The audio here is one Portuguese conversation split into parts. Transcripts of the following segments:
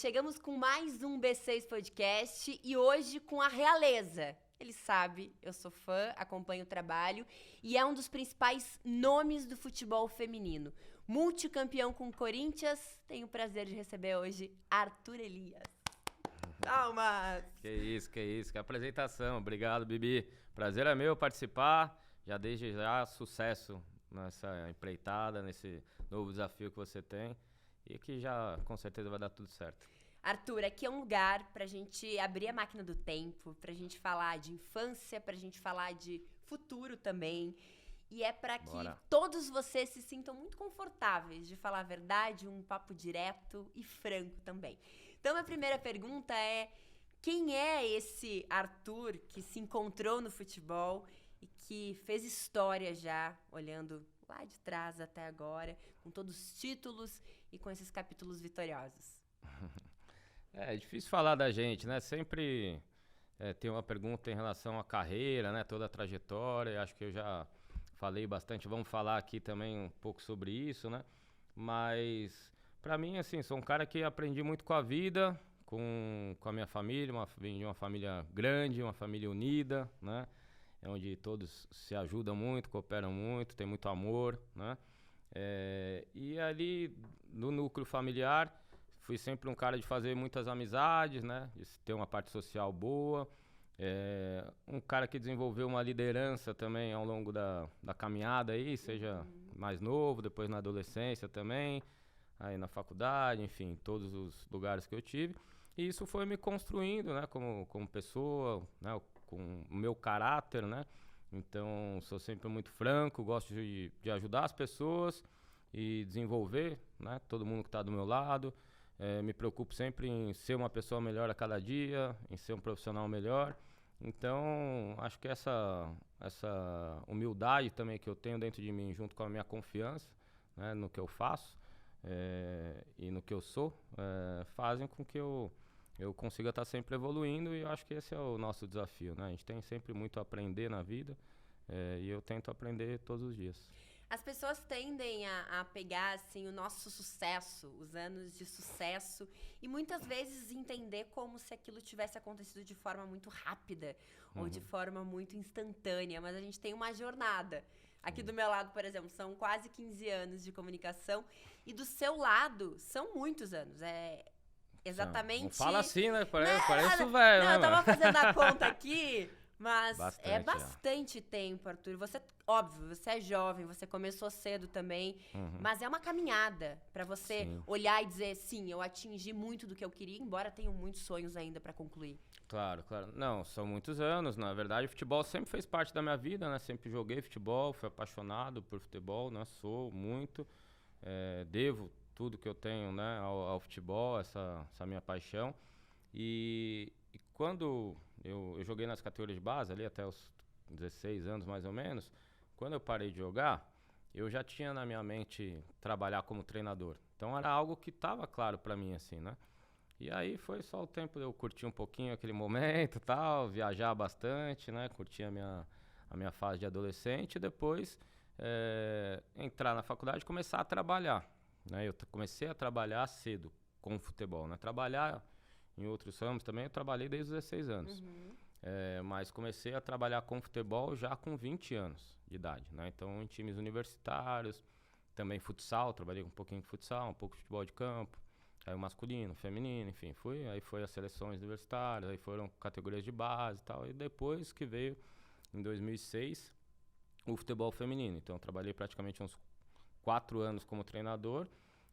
chegamos com mais um B6 Podcast e hoje com a realeza. Ele sabe, eu sou fã, acompanho o trabalho e é um dos principais nomes do futebol feminino. Multicampeão com o Corinthians, tenho o prazer de receber hoje Arthur Elias. Palmas! Que isso, que apresentação. Obrigado, Bibi. Prazer é meu participar, já desde já sucesso nessa empreitada, nesse novo desafio que você tem e que já com certeza vai dar tudo certo. Arthur, aqui é um lugar pra gente abrir a máquina do tempo, pra gente falar de infância, pra gente falar de futuro também. E é pra que todos vocês se sintam muito confortáveis de falar a verdade, um papo direto e franco também. Então, a primeira pergunta é: quem é esse Arthur que se encontrou no futebol e que fez história já, olhando lá de trás até agora, com todos os títulos e com esses capítulos vitoriosos? É difícil falar da gente, né? Sempre tem uma pergunta em relação à carreira, né? Toda a trajetória, acho que eu já falei bastante, vamos falar aqui também um pouco sobre isso, né? Mas, pra mim, assim, sou um cara que aprendi muito com a vida, com a minha família, vim de uma família grande, uma família unida, né? Onde todos se ajudam muito, cooperam muito, tem muito amor, né? E ali, no núcleo familiar, fui sempre um cara de fazer muitas amizades, né? De ter uma parte social boa. Um cara que desenvolveu uma liderança também ao longo da caminhada aí, seja mais novo, depois na adolescência também, aí na faculdade, enfim, todos os lugares que eu tive. E isso foi me construindo, né? Como pessoa, né? Com o meu caráter, né? Então, sou sempre muito franco, gosto de ajudar as pessoas e desenvolver, né? Todo mundo que está do meu lado. Me preocupo sempre em ser uma pessoa melhor a cada dia, em ser um profissional melhor. Então, acho que essa humildade também que eu tenho dentro de mim, junto com a minha confiança, né, no que eu faço e no que eu sou, fazem com que eu consiga estar sempre evoluindo, e eu acho que esse é o nosso desafio, né? A gente tem sempre muito a aprender na vida e eu tento aprender todos os dias. As pessoas tendem a pegar, assim, o nosso sucesso, os anos de sucesso, e muitas vezes entender como se aquilo tivesse acontecido de forma muito rápida ou de forma muito instantânea, mas a gente tem uma jornada. Aqui do meu lado, por exemplo, são quase 15 anos de comunicação, e do seu lado são muitos anos. Exatamente. Não fala assim, né? Parece o velho, não, né? Eu tava fazendo a conta aqui. Mas é Bastante, bastante tempo, Arthur. Você, óbvio, você é jovem, você começou cedo também, mas é uma caminhada pra você olhar e dizer, sim, eu atingi muito do que eu queria, embora tenha muitos sonhos ainda pra concluir. Claro. Não, são muitos anos. Na verdade, o futebol sempre fez parte da minha vida, né? Sempre joguei futebol, fui apaixonado por futebol, né? Sou muito. Devo tudo que eu tenho, né, ao futebol, essa minha paixão. E quando eu joguei nas categorias de base, ali até os 16 anos mais ou menos, quando eu parei de jogar, eu já tinha na minha mente trabalhar como treinador. Então era algo que estava claro para mim, assim, né? E aí foi só o tempo de eu curtir um pouquinho aquele momento e tal, viajar bastante, né? Curtir a minha fase de adolescente e depois entrar na faculdade e começar a trabalhar, né? Eu comecei a trabalhar cedo com futebol, né? Trabalhar em outros ramos também, eu trabalhei desde os 16 anos. Mas comecei a trabalhar com futebol já com 20 anos de idade, né? Então, em times universitários, também futsal, trabalhei um pouquinho de futsal, um pouco de futebol de campo, aí o masculino, feminino, enfim, aí foi as seleções universitárias, aí foram categorias de base e tal, e depois que veio, em 2006, o futebol feminino. Então, eu trabalhei praticamente uns 4 anos como treinador,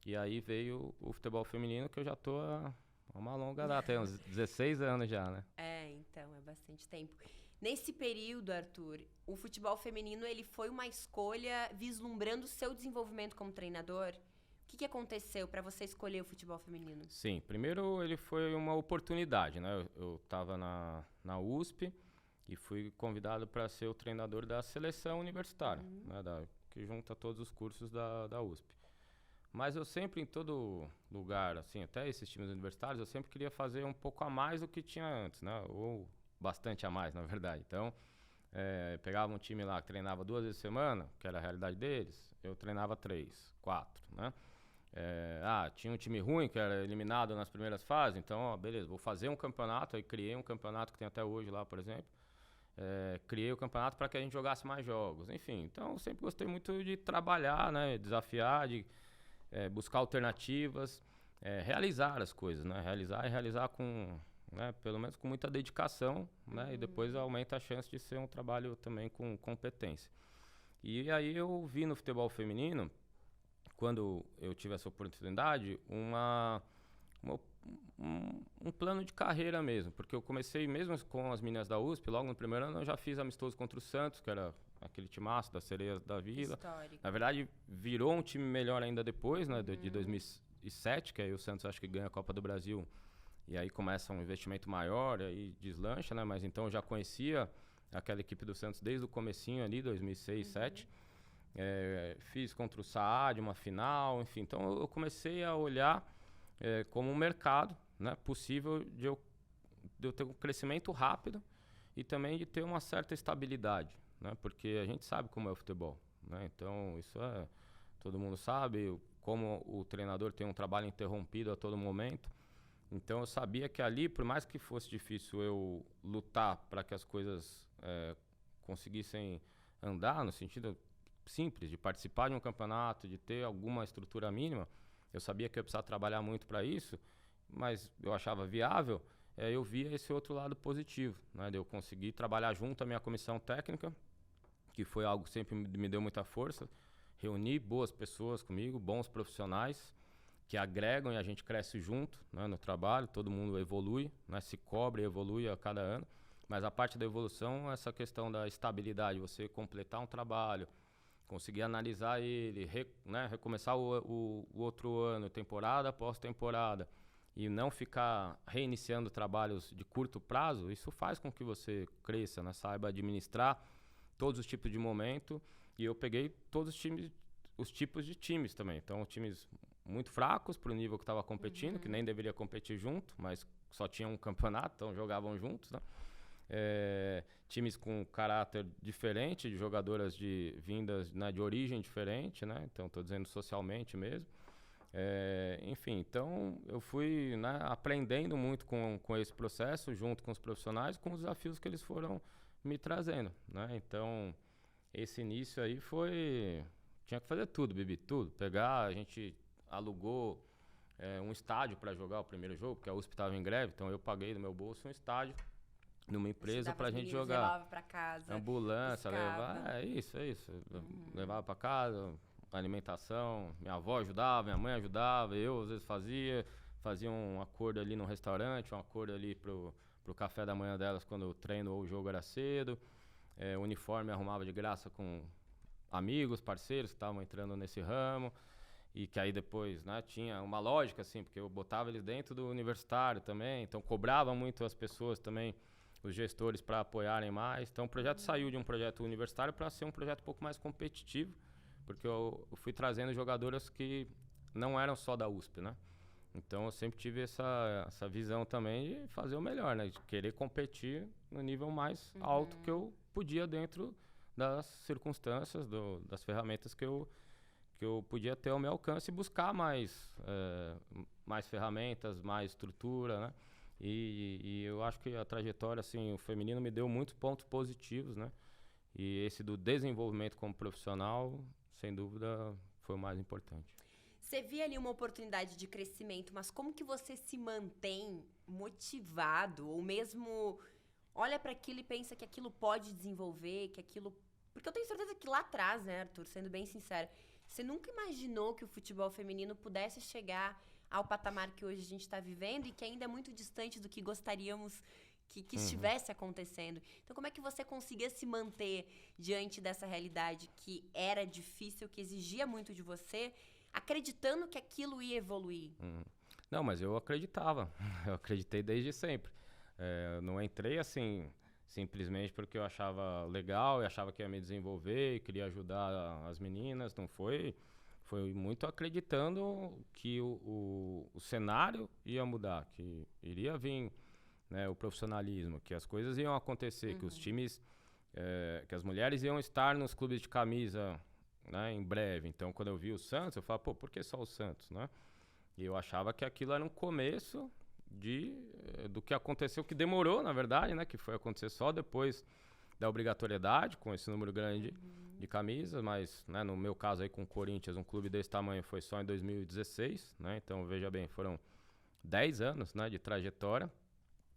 e aí veio o futebol feminino, que eu já tô uma longa data, tem uns 16 anos já, né? Então, é bastante tempo. Nesse período, Arthur, o futebol feminino, ele foi uma escolha vislumbrando o seu desenvolvimento como treinador? O que aconteceu para você escolher o futebol feminino? Sim, primeiro ele foi uma oportunidade, né? Eu tava na USP e fui convidado para ser o treinador da seleção universitária, né? Que junta todos os cursos da USP. Mas eu sempre, em todo lugar, assim, até esses times universitários, eu sempre queria fazer um pouco a mais do que tinha antes, né? Ou bastante a mais, na verdade. Então, pegava um time lá que treinava 2 vezes por semana, que era a realidade deles, eu treinava 3, 4, né? Tinha um time ruim que era eliminado nas primeiras fases, então, beleza, vou fazer um campeonato. Aí criei um campeonato que tem até hoje lá, por exemplo. Criei o campeonato para que a gente jogasse mais jogos. Enfim, então eu sempre gostei muito de trabalhar, né, desafiar, de buscar alternativas, realizar as coisas, né, realizar com, né, pelo menos com muita dedicação, né, e depois aumenta a chance de ser um trabalho também com competência. E aí eu vi no futebol feminino, quando eu tive essa oportunidade, um plano de carreira mesmo, porque eu comecei mesmo com as meninas da USP, logo no primeiro ano eu já fiz amistoso contra o Santos, que era aquele timaço das Sereias da Vila. Histórico. Na verdade, virou um time melhor ainda depois, né, de 2007, que aí o Santos acho que ganha a Copa do Brasil, e aí começa um investimento maior, e aí deslancha, né, mas então eu já conhecia aquela equipe do Santos desde o comecinho ali, 2006, 2007. Fiz contra o Saad uma final, enfim, então eu comecei a olhar como um mercado, né, possível de eu ter um crescimento rápido e também de ter uma certa estabilidade, né, porque a gente sabe como é o futebol, né, então isso todo mundo sabe como o treinador tem um trabalho interrompido a todo momento. Então eu sabia que ali, por mais que fosse difícil eu lutar para que as coisas conseguissem andar, no sentido simples, de participar de um campeonato, de ter alguma estrutura mínima, eu sabia que eu precisava trabalhar muito para isso, mas eu achava viável, eu via esse outro lado positivo, né, de eu conseguir trabalhar junto à minha comissão técnica, que foi algo que sempre me deu muita força, reunir boas pessoas comigo, bons profissionais, que agregam e a gente cresce junto, né, no trabalho, todo mundo evolui, né, se cobra e evolui a cada ano, mas a parte da evolução é essa questão da estabilidade, você completar um trabalho, conseguir analisar ele, né, recomeçar o outro ano, temporada após temporada, e não ficar reiniciando trabalhos de curto prazo, isso faz com que você cresça, né, saiba administrar todos os tipos de momento, e eu peguei todos os tipos de times também, então times muito fracos para o nível que estava competindo, que nem deveria competir junto, mas só tinha um campeonato, então jogavam juntos, né? Times com caráter diferente, de jogadoras vindas, né, de origem diferente, né? Então estou dizendo socialmente mesmo. Enfim, então eu fui, né, aprendendo muito com esse processo, junto com os profissionais, com os desafios que eles foram me trazendo, né? Então esse início aí tinha que fazer tudo, Bibi, tudo. A gente alugou um estádio para jogar o primeiro jogo, porque a USP estava em greve, então eu paguei do meu bolso um estádio numa empresa pra gente jogar. Levava pra casa. Ambulância, levava. É isso. Levava pra casa, alimentação. Minha avó ajudava, minha mãe ajudava, eu às vezes fazia um acordo ali no restaurante, um acordo ali pro café da manhã delas quando o treino ou o jogo era cedo. Uniforme arrumava de graça com amigos, parceiros que estavam entrando nesse ramo. E que aí depois, né, tinha uma lógica, assim, porque eu botava eles dentro do universitário também, então cobrava muito as pessoas também, os gestores, para apoiarem mais. Então o projeto saiu de um projeto universitário para ser um projeto um pouco mais competitivo, porque eu fui trazendo jogadoras que não eram só da USP, né? Então eu sempre tive essa visão também de fazer o melhor, né? De querer competir no nível mais alto que eu podia dentro das circunstâncias, das ferramentas que eu podia ter ao meu alcance e buscar mais ferramentas, mais estrutura, né? E eu acho que a trajetória, assim, o feminino me deu muitos pontos positivos, né? E esse do desenvolvimento como profissional, sem dúvida, foi o mais importante. Você via ali uma oportunidade de crescimento, mas como que você se mantém motivado ou mesmo olha para aquilo e pensa que aquilo pode desenvolver, que aquilo... Porque eu tenho certeza que lá atrás, né, Arthur, sendo bem sincero, você nunca imaginou que o futebol feminino pudesse chegar ao patamar que hoje a gente está vivendo e que ainda é muito distante do que gostaríamos que estivesse acontecendo. Então, como é que você conseguia se manter diante dessa realidade que era difícil, que exigia muito de você, acreditando que aquilo ia evoluir? Não, mas eu acreditava. Eu acreditei desde sempre. Eu não entrei assim simplesmente porque eu achava legal e achava que ia me desenvolver e queria ajudar as meninas. Não foi. Foi muito acreditando que o cenário ia mudar, que iria vir, né, o profissionalismo, que as coisas iam acontecer, que os times, que as mulheres iam estar nos clubes de camisa né, em breve. Então, quando eu vi o Santos, eu falava, pô, por que só o Santos, né? E eu achava que aquilo era um começo do que aconteceu, que demorou, na verdade, né? Que foi acontecer só depois da obrigatoriedade, com esse número grande de camisas, mas, né, no meu caso aí com o Corinthians, um clube desse tamanho foi só em 2016, né? Então, veja bem, foram 10 anos, né, de trajetória,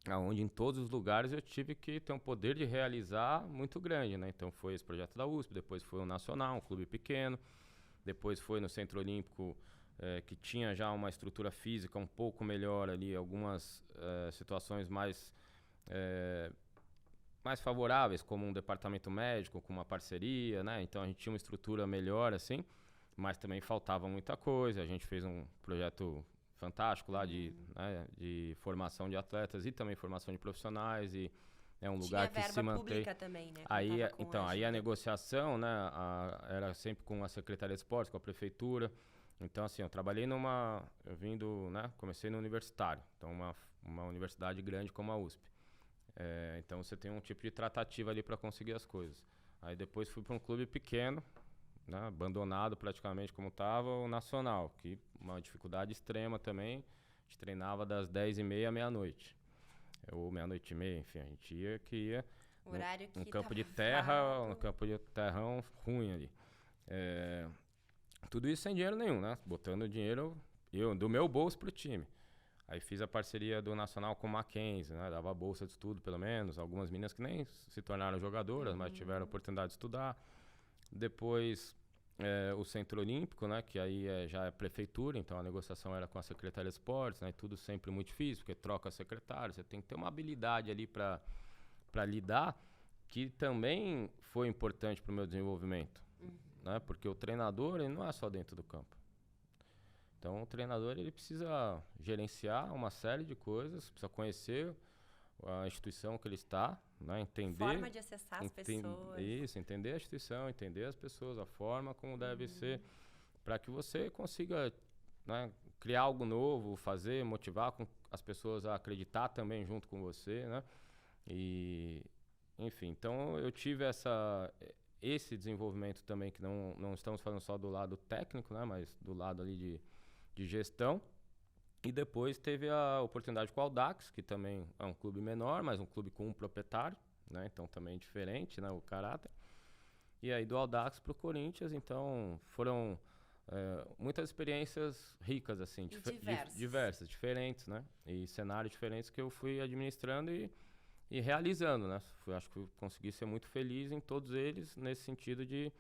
onde em todos os lugares eu tive que ter um poder de realizar muito grande, né? Então, foi esse projeto da USP, depois foi o Nacional, um clube pequeno, depois foi no Centro Olímpico, que tinha já uma estrutura física um pouco melhor ali, algumas situações mais favoráveis, como um departamento médico, com uma parceria, né? Então a gente tinha uma estrutura melhor, assim, mas também faltava muita coisa. A gente fez um projeto fantástico lá de formação de atletas e também formação de profissionais, e é um lugar que se mantém. Pública também, né? Aí, então, aí a negociação, né, era sempre com a Secretaria de Esportes, com a prefeitura. Então, assim, eu trabalhei comecei no universitário, então uma universidade grande como a USP. Então você tem um tipo de tratativa ali para conseguir as coisas. Aí depois fui para um clube pequeno, né, abandonado praticamente como estava, o Nacional, que uma dificuldade extrema também. A gente treinava das 10h30 à meia-noite. Ou meia-noite e meia, enfim, a gente ia horário que um campo de terra, um campo de terrão ruim ali. Tudo isso sem dinheiro nenhum, né? Botando dinheiro do meu bolso pro time. Aí fiz a parceria do Nacional com o Mackenzie, né? Dava bolsa de estudo, pelo menos. Algumas meninas que nem se tornaram jogadoras, mas tiveram a oportunidade de estudar. Depois, o Centro Olímpico, né? Que aí já é prefeitura, então a negociação era com a Secretaria de Esportes, né? E tudo sempre muito difícil, porque troca secretário. Você tem que ter uma habilidade ali para lidar, que também foi importante para o meu desenvolvimento. Né? Porque o treinador, ele não é só dentro do campo. Então, o treinador, ele precisa gerenciar uma série de coisas, precisa conhecer a instituição que ele está, né? Entender... Forma de acessar as pessoas. Isso, entender a instituição, entender as pessoas, a forma como deve ser, para que você consiga, né, criar algo novo, fazer, motivar as pessoas a acreditar também junto com você, né? E, enfim, então eu tive esse desenvolvimento também, que não estamos falando só do lado técnico, né, mas do lado ali de gestão. E depois teve a oportunidade com o Audax, que também é um clube menor, mas um clube com um proprietário, né, então também diferente, né, o caráter. E aí do Audax para o Corinthians, então foram muitas experiências ricas, assim, diversas, diferentes, né, e cenários diferentes que eu fui administrando e realizando, né? Acho que eu consegui ser muito feliz em todos eles, nesse sentido de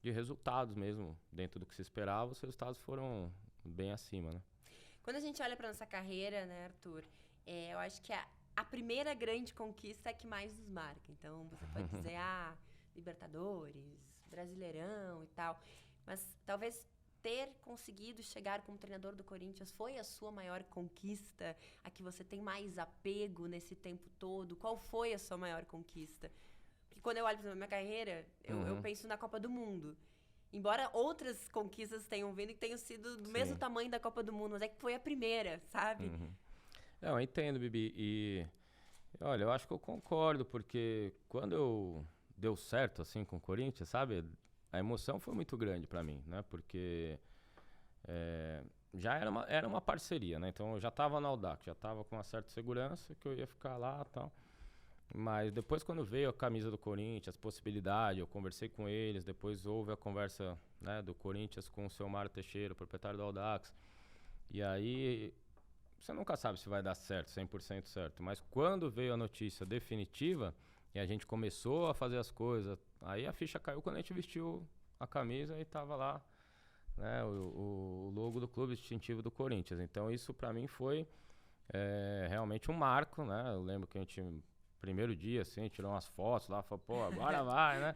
resultados mesmo. Dentro do que se esperava, os resultados foram bem acima, né? Quando a gente olha para nossa carreira, né, Arthur, eu acho que a primeira grande conquista é que mais nos marca. Então, você pode dizer, Libertadores, Brasileirão e tal, mas talvez ter conseguido chegar como treinador do Corinthians foi a sua maior conquista? A que você tem mais apego nesse tempo todo? Qual foi a sua maior conquista? Porque quando eu olho para a minha carreira, eu penso na Copa do Mundo. Embora outras conquistas tenham vindo e tenham sido do mesmo tamanho da Copa do Mundo, mas é que foi a primeira, sabe? Eu entendo, Bibi. E, olha, eu acho que eu concordo, porque quando deu certo, assim, com o Corinthians, sabe? A emoção foi muito grande para mim, né? Porque já era uma parceria, né? Então eu já estava no Audax, já estava com uma certa segurança que eu ia ficar lá e tal. Mas depois, quando veio a camisa do Corinthians, as possibilidades, eu conversei com eles, depois houve a conversa, né, do Corinthians com o seu Mário Teixeira, proprietário do Audax. E aí, você nunca sabe se vai dar certo, 100% certo. Mas quando veio a notícia definitiva e a gente começou a fazer as coisas, aí a ficha caiu quando a gente vestiu a camisa e estava lá, né, o logo do clube distintivo do Corinthians. Então isso para mim foi realmente um marco, né? Eu lembro que a gente, primeiro dia, assim, tirou umas fotos lá, falou, pô, agora vai, né?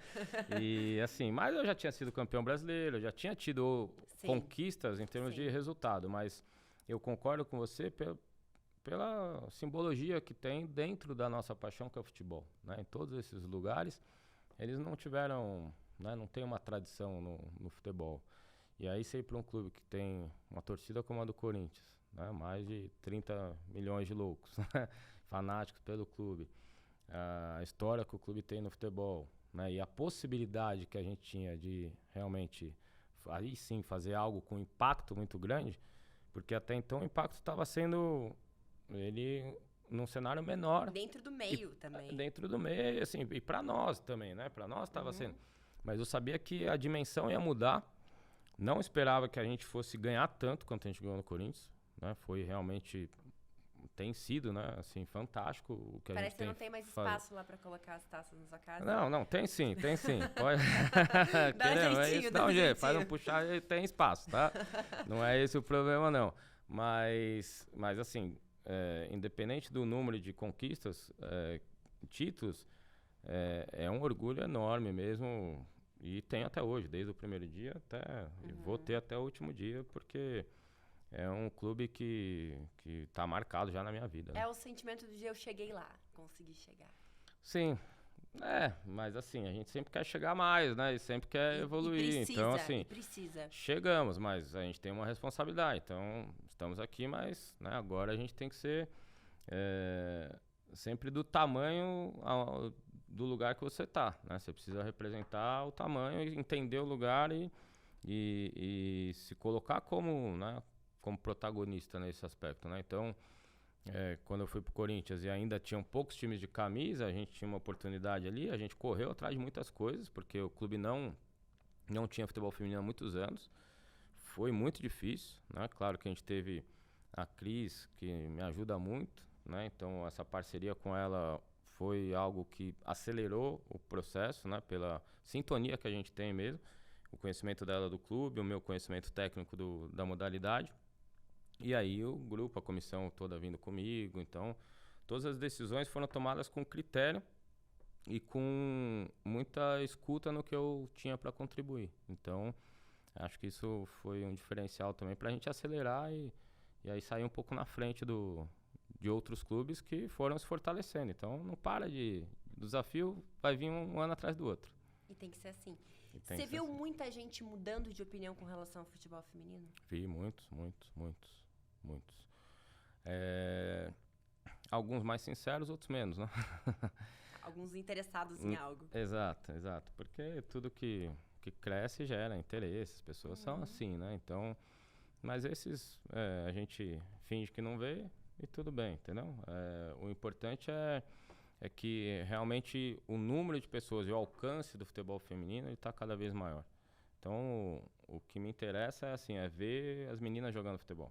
E assim, mas eu já tinha sido campeão brasileiro, eu já tinha tido conquistas em termos de resultado, mas eu concordo com você pela simbologia que tem dentro da nossa paixão, que é o futebol, né? Em todos esses lugares, eles não tiveram, né, não tem uma tradição no futebol. E aí você ir para um clube que tem uma torcida como a do Corinthians, né, mais de 30 milhões de loucos, fanáticos pelo clube, a história que o clube tem no futebol, né, e a possibilidade que a gente tinha de realmente, aí sim, fazer algo com impacto muito grande, porque até então o impacto estava sendo, ele, num cenário menor. Dentro do meio também. Dentro do meio, assim, e para nós também, né? Para nós estava sendo. Mas eu sabia que a dimensão ia mudar. Não esperava que a gente fosse ganhar tanto quanto a gente ganhou no Corinthians, né? Foi realmente, tem sido, né? Assim, fantástico o que a gente tem. Parece que não tem mais espaço lá para colocar as taças na sua casa. Não, tem sim. Pode. Dá jeitinho, dá um jeito, faz um puxar e tem espaço, tá? Não é esse o problema, não. Mas assim, independente do número de conquistas, títulos, é um orgulho enorme mesmo. E tenho até hoje, desde o primeiro dia até. E vou ter até o último dia, porque é um clube que tá marcado já na minha vida. Né? É o sentimento do dia eu cheguei lá, consegui chegar. Sim. Mas assim, a gente sempre quer chegar mais, né? E sempre quer evoluir. E precisa, então, assim, precisa. Chegamos, mas a gente tem uma responsabilidade. Então, estamos aqui, mas né, agora a gente tem que ser sempre do tamanho do lugar que você tá, né? Você precisa representar o tamanho, entender o lugar e se colocar como, né, como protagonista nesse aspecto, né? Então, quando eu fui pro Corinthians e ainda tinham poucos times de camisa, a gente tinha uma oportunidade ali, a gente correu atrás de muitas coisas, porque o clube não tinha futebol feminino há muitos anos. Foi muito difícil, né? Claro que a gente teve a Cris, que me ajuda muito, né? Então, essa parceria com ela foi algo que acelerou o processo, né? Pela sintonia que a gente tem mesmo, o conhecimento dela do clube, o meu conhecimento técnico da modalidade. E aí o grupo, a comissão toda vindo comigo. Então, todas as decisões foram tomadas com critério e com muita escuta no que eu tinha para contribuir. Então, acho que isso foi um diferencial também para a gente acelerar e aí sair um pouco na frente de outros clubes que foram se fortalecendo. Então, não para de... O desafio vai vir um ano atrás do outro. E tem que ser assim. Você viu muita gente mudando de opinião com relação ao futebol feminino? Vi muitos. Alguns mais sinceros, outros menos, né? Alguns interessados em algo. Exato. Porque tudo que cresce gera interesse, as pessoas são assim, né? Então, mas esses a gente finge que não vê e tudo bem, entendeu? O importante é que realmente o número de pessoas e o alcance do futebol feminino está cada vez maior. Então, o que me interessa é ver as meninas jogando futebol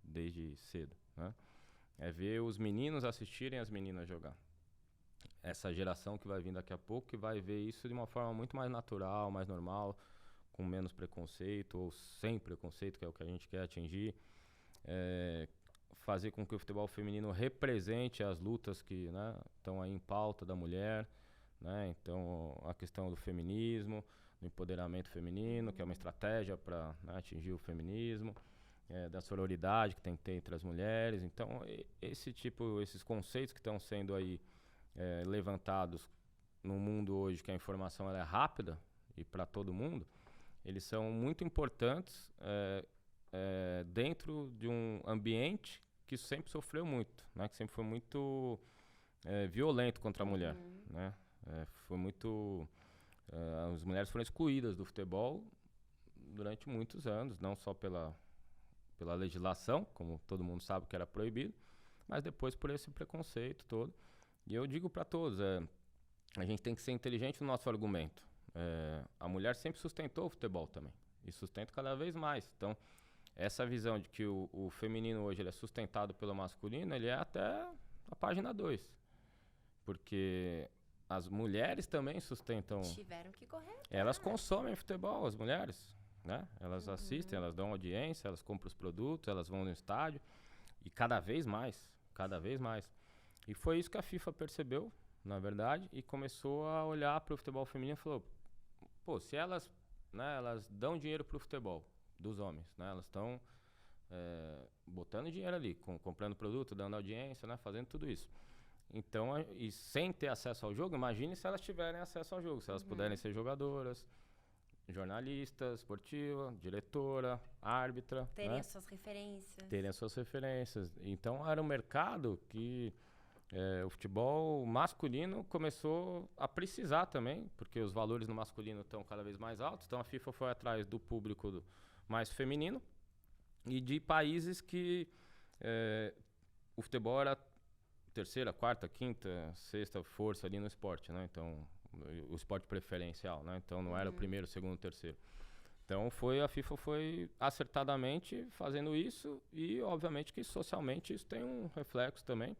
desde cedo, né? É ver os meninos assistirem as meninas jogar. Essa geração que vai vir daqui a pouco que vai ver isso de uma forma muito mais natural, mais normal, com menos preconceito ou sem preconceito, que é o que a gente quer atingir. Fazer com que o futebol feminino represente as lutas que estão aí em pauta da mulher, né? Então, a questão do feminismo, do empoderamento feminino, que é uma estratégia para atingir o feminismo, da sororidade que tem que ter entre as mulheres. Então, esses conceitos que estão sendo aí levantados no mundo hoje, que a informação ela é rápida e para todo mundo, eles são muito importantes dentro de um ambiente que sempre sofreu muito, né? Que sempre foi muito violento contra a mulher, né? Foi muito... as mulheres foram excluídas do futebol durante muitos anos, não só pela legislação, como todo mundo sabe que era proibido, mas depois por esse preconceito todo. E eu digo para todos, a gente tem que ser inteligente no nosso argumento. A mulher sempre sustentou o futebol também, e sustenta cada vez mais. Então, essa visão de que o feminino hoje ele é sustentado pelo masculino, ele é até a página 2. Porque as mulheres também sustentam... Tiveram que correr. Elas consomem futebol, as mulheres, né? Elas assistem, elas dão audiência, elas compram os produtos, elas vão no estádio. E cada vez mais. E foi isso que a FIFA percebeu, na verdade, e começou a olhar para o futebol feminino e falou, pô, se elas dão dinheiro para o futebol dos homens, né? Elas estão botando dinheiro ali, comprando produto, dando audiência, né? Fazendo tudo isso. Então, e sem ter acesso ao jogo, imagine se elas tiverem acesso ao jogo, se elas puderem ser jogadoras, jornalista, esportiva, diretora, árbitra. Terem né? as suas referências. Terem as suas referências. Então, era um mercado que O futebol masculino começou a precisar também, porque os valores no masculino estão cada vez mais altos, então a FIFA foi atrás do público mais feminino e de países que o futebol era terceira, quarta, quinta, sexta força ali no esporte, né? Então, o esporte preferencial, né? Então não era o primeiro, segundo, terceiro. Então a FIFA foi acertadamente fazendo isso e obviamente que socialmente isso tem um reflexo também.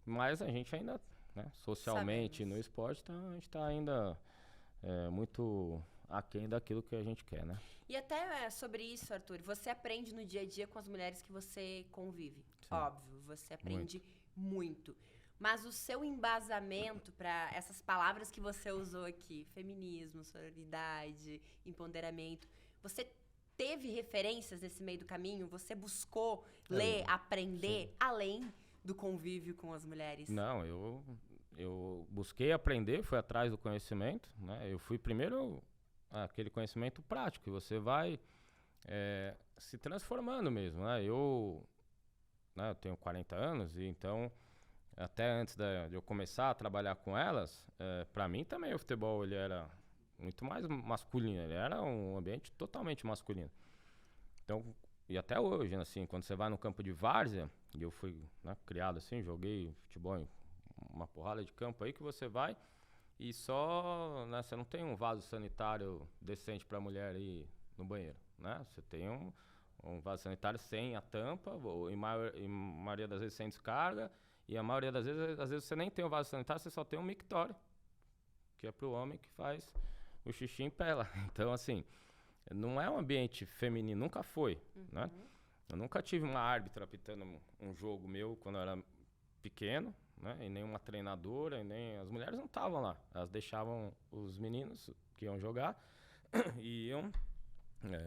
Mas a gente ainda, né, socialmente Sabemos. no esporte, a gente está ainda muito aquém daquilo que a gente quer, né? E até sobre isso, Arthur, você aprende no dia a dia com as mulheres que você convive. Sim. Óbvio, você aprende muito. Mas o seu embasamento para essas palavras que você usou aqui, feminismo, sororidade, empoderamento, você teve referências nesse meio do caminho? Você buscou ler, aprender, além do convívio com as mulheres? Não, eu busquei aprender, fui atrás do conhecimento, né? Eu fui primeiro aquele conhecimento prático, que você vai se transformando mesmo, né? Eu tenho 40 anos, e então, até antes de eu começar a trabalhar com elas, para mim também o futebol ele era muito mais masculino, ele era um ambiente totalmente masculino. Então, e até hoje, assim, quando você vai no campo de várzea, e eu fui criado assim, joguei futebol em uma porrada de campo aí, que você vai e só, né, você não tem um vaso sanitário decente para a mulher ir no banheiro, né? Você tem um vaso sanitário sem a tampa, ou em maioria das vezes sem descarga, e a maioria das vezes, às vezes você nem tem o vaso sanitário, você só tem um mictório, que é pro homem que faz o xixi em pé lá. Então, assim, não é um ambiente feminino, nunca foi, né? Eu nunca tive uma árbitra apitando um jogo meu quando eu era pequeno, né? E nem uma treinadora, e nem as mulheres não estavam lá. Elas deixavam os meninos que iam jogar e iam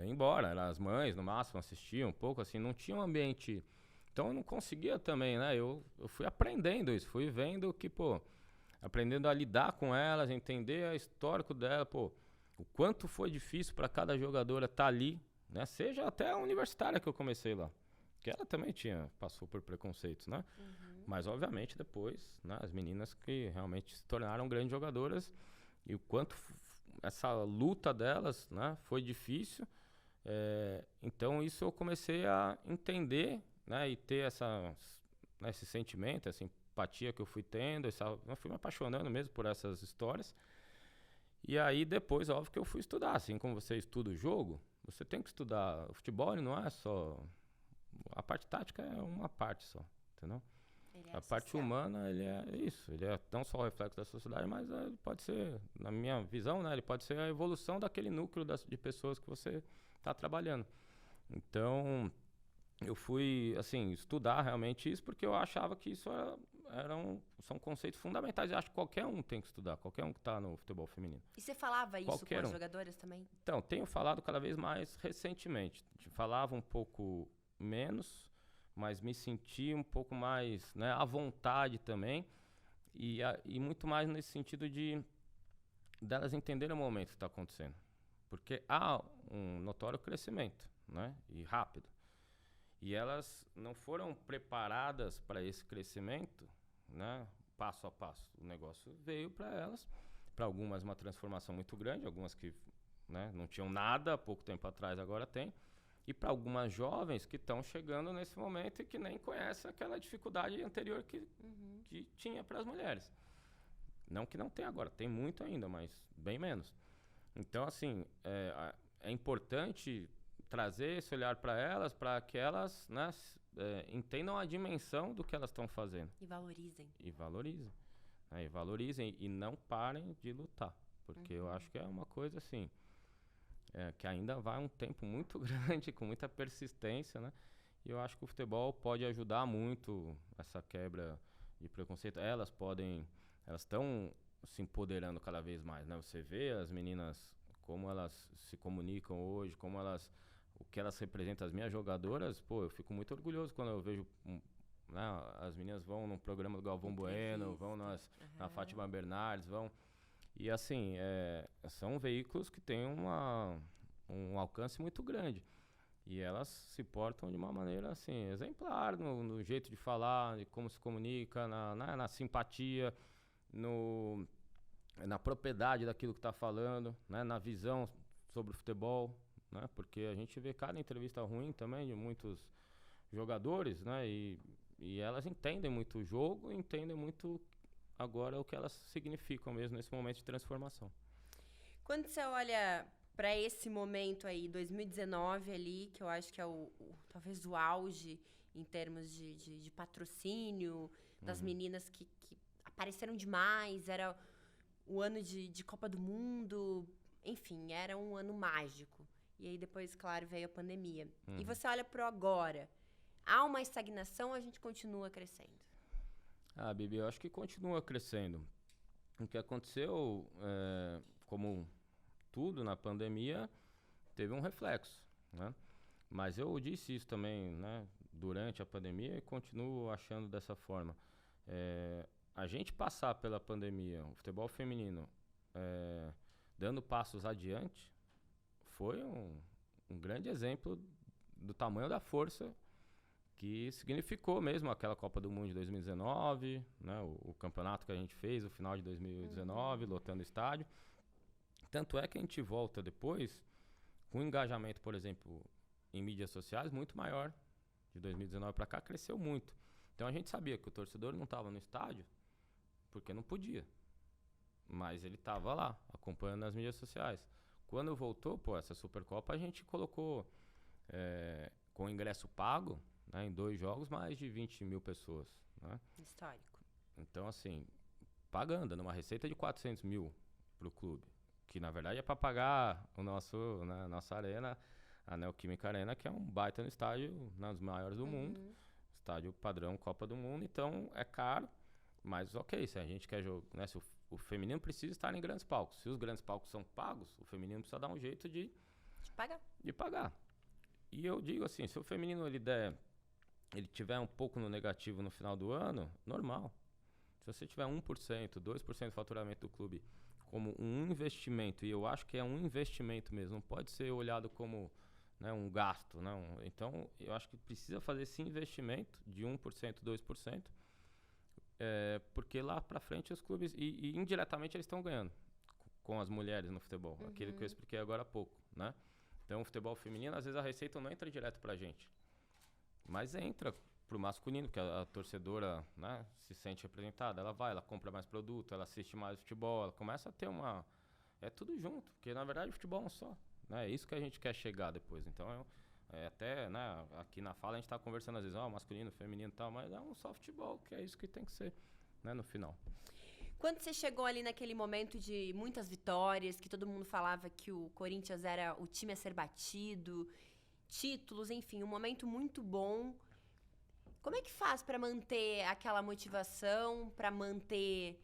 embora. Eram as mães, no máximo, assistiam um pouco, assim, não tinha um ambiente. Então eu não conseguia também, né? Eu fui aprendendo isso, fui vendo que, aprendendo a lidar com elas, entender o histórico dela, o quanto foi difícil para cada jogadora estar ali, né? Seja até a universitária que eu comecei lá, que ela também passou por preconceitos, né? Mas obviamente depois, né, as meninas que realmente se tornaram grandes jogadoras, e o quanto essa luta delas, né, foi difícil. Então isso eu comecei a entender, né, e ter esse sentimento, essa empatia que eu fui tendo, eu fui me apaixonando mesmo por essas histórias. E aí depois, óbvio que eu fui estudar, assim como você estuda o jogo, você tem que estudar. O futebol ele não é só... A parte tática é uma parte só, entendeu? A parte humana, ele é isso, ele é não só o reflexo da sociedade, mas ele pode ser, na minha visão, né, ele pode ser a evolução daquele núcleo de pessoas que você está trabalhando. Então, eu fui, assim, estudar realmente isso, porque eu achava que isso são conceitos fundamentais. Eu acho que qualquer um tem que estudar, qualquer um que está no futebol feminino. E você falava isso com as jogadoras também? Então, tenho falado cada vez mais recentemente. Falava um pouco menos, mas me senti um pouco mais, né, à vontade também, e muito mais nesse sentido delas entenderem o momento que está acontecendo. Porque há um notório crescimento, né, e rápido. E elas não foram preparadas para esse crescimento, né, passo a passo. O negócio veio para elas, para algumas uma transformação muito grande, algumas que, né, não tinham nada há pouco tempo atrás, agora tem. E para algumas jovens que estão chegando nesse momento e que nem conhecem aquela dificuldade anterior que tinha para as mulheres. Não que não tenha agora, tem muito ainda, mas bem menos. Então, assim, é importante trazer esse olhar para elas, para que elas, né, entendam a dimensão do que elas estão fazendo. E valorizem. E valorizem. E valorizem e não parem de lutar. Porque eu acho que é uma coisa assim... que ainda vai um tempo muito grande, com muita persistência, né? E eu acho que o futebol pode ajudar muito essa quebra de preconceito. Elas estão se empoderando cada vez mais, né? Você vê as meninas, como elas se comunicam hoje, o que elas representam, as minhas jogadoras, eu fico muito orgulhoso quando eu vejo, né, as meninas vão no programa do Galvão Bueno, vão na Fátima Bernardes, vão... E assim, são veículos que têm um alcance muito grande. E elas se portam de uma maneira, assim, exemplar no jeito de falar, de como se comunica, na simpatia, na propriedade daquilo que está falando, né? Na visão sobre o futebol, né? Porque a gente vê cada entrevista ruim também de muitos jogadores, né? E elas entendem muito o jogo, entendem muito agora o que elas significam mesmo nesse momento de transformação. Quando você olha para esse momento aí, 2019 ali, que eu acho que é talvez o auge em termos de patrocínio, das meninas que apareceram demais, era o ano de Copa do Mundo, enfim, era um ano mágico. E aí depois, claro, veio a pandemia. E você olha pro agora, há uma estagnação ou a gente continua crescendo? Bibi, eu acho que continua crescendo. O que aconteceu, como tudo na pandemia, teve um reflexo, né? Mas eu disse isso também, né, durante a pandemia e continuo achando dessa forma. A gente passar pela pandemia, o futebol feminino, dando passos adiante, foi um grande exemplo do tamanho da força que significou mesmo aquela Copa do Mundo de 2019, né, o campeonato que a gente fez, o final de 2019, lotando o estádio. Tanto é que a gente volta depois com um engajamento, por exemplo, em mídias sociais muito maior. De 2019 para cá, cresceu muito. Então a gente sabia que o torcedor não estava no estádio porque não podia. Mas ele estava lá, acompanhando nas mídias sociais. Quando voltou, essa Supercopa, a gente colocou com ingresso pago, né, em 2 jogos, mais de 20 mil pessoas. Né? Histórico. Então, assim, pagando, numa receita de 400 mil para o clube. Que, na verdade, é para pagar nossa arena, a Neoquímica Arena, que é um baita no estádio, um dos maiores do mundo. Estádio padrão Copa do Mundo. Então, é caro, mas ok, se a gente quer jogar, né, se o feminino precisa estar em grandes palcos. Se os grandes palcos são pagos, o feminino precisa dar um jeito de pagar. E eu digo assim, se o feminino ele tiver um pouco no negativo no final do ano, normal. Se você tiver 1%, 2% do faturamento do clube como um investimento, e eu acho que é um investimento mesmo, não pode ser olhado como, né, um gasto. Né? Então, eu acho que precisa fazer esse investimento de 1%, 2%, porque lá pra frente os clubes, e indiretamente eles estão ganhando com as mulheres no futebol, aquilo que eu expliquei agora há pouco, né? Então, o futebol feminino, às vezes a receita não entra direto pra gente, mas entra pro masculino, porque a torcedora, né, se sente representada, ela compra mais produto, ela assiste mais futebol, ela começa a ter é tudo junto, porque na verdade o futebol é um só, né? É isso que a gente quer chegar depois. Então, até, né, aqui na fala a gente tá conversando às vezes, masculino, feminino e tal, mas é um só futebol, que é isso que tem que ser, né, no final. Quando você chegou ali naquele momento de muitas vitórias, que todo mundo falava que o Corinthians era o time a ser batido, títulos, enfim, um momento muito bom. Como é que faz para manter aquela motivação, para manter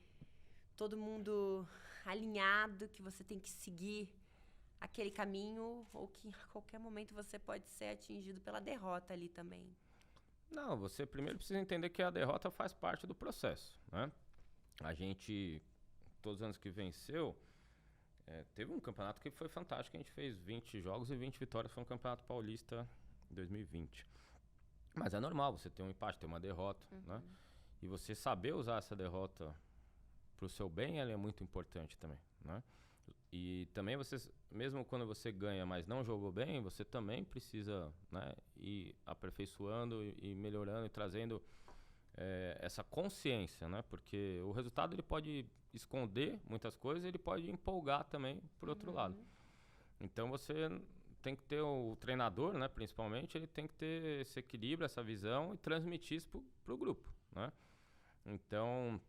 todo mundo alinhado, que você tem que seguir aquele caminho, ou que a qualquer momento você pode ser atingido pela derrota ali também? Não, você primeiro precisa entender que a derrota faz parte do processo, né? A gente, todos os anos que venceu, teve um campeonato que foi fantástico, a gente fez 20 jogos e 20 vitórias, foi um campeonato paulista em 2020. Mas é normal você ter um empate, ter uma derrota, né? E você saber usar essa derrota pro seu bem, ela é muito importante também, né? E também mesmo quando você ganha, mas não jogou bem, você também precisa, né, ir aperfeiçoando e melhorando e trazendo essa consciência, né? Porque o resultado ele pode esconder muitas coisas, ele pode empolgar também por outro lado. Então você tem que ter o treinador, né, principalmente, ele tem que ter esse equilíbrio, essa visão e transmitir isso pro grupo, né? Então,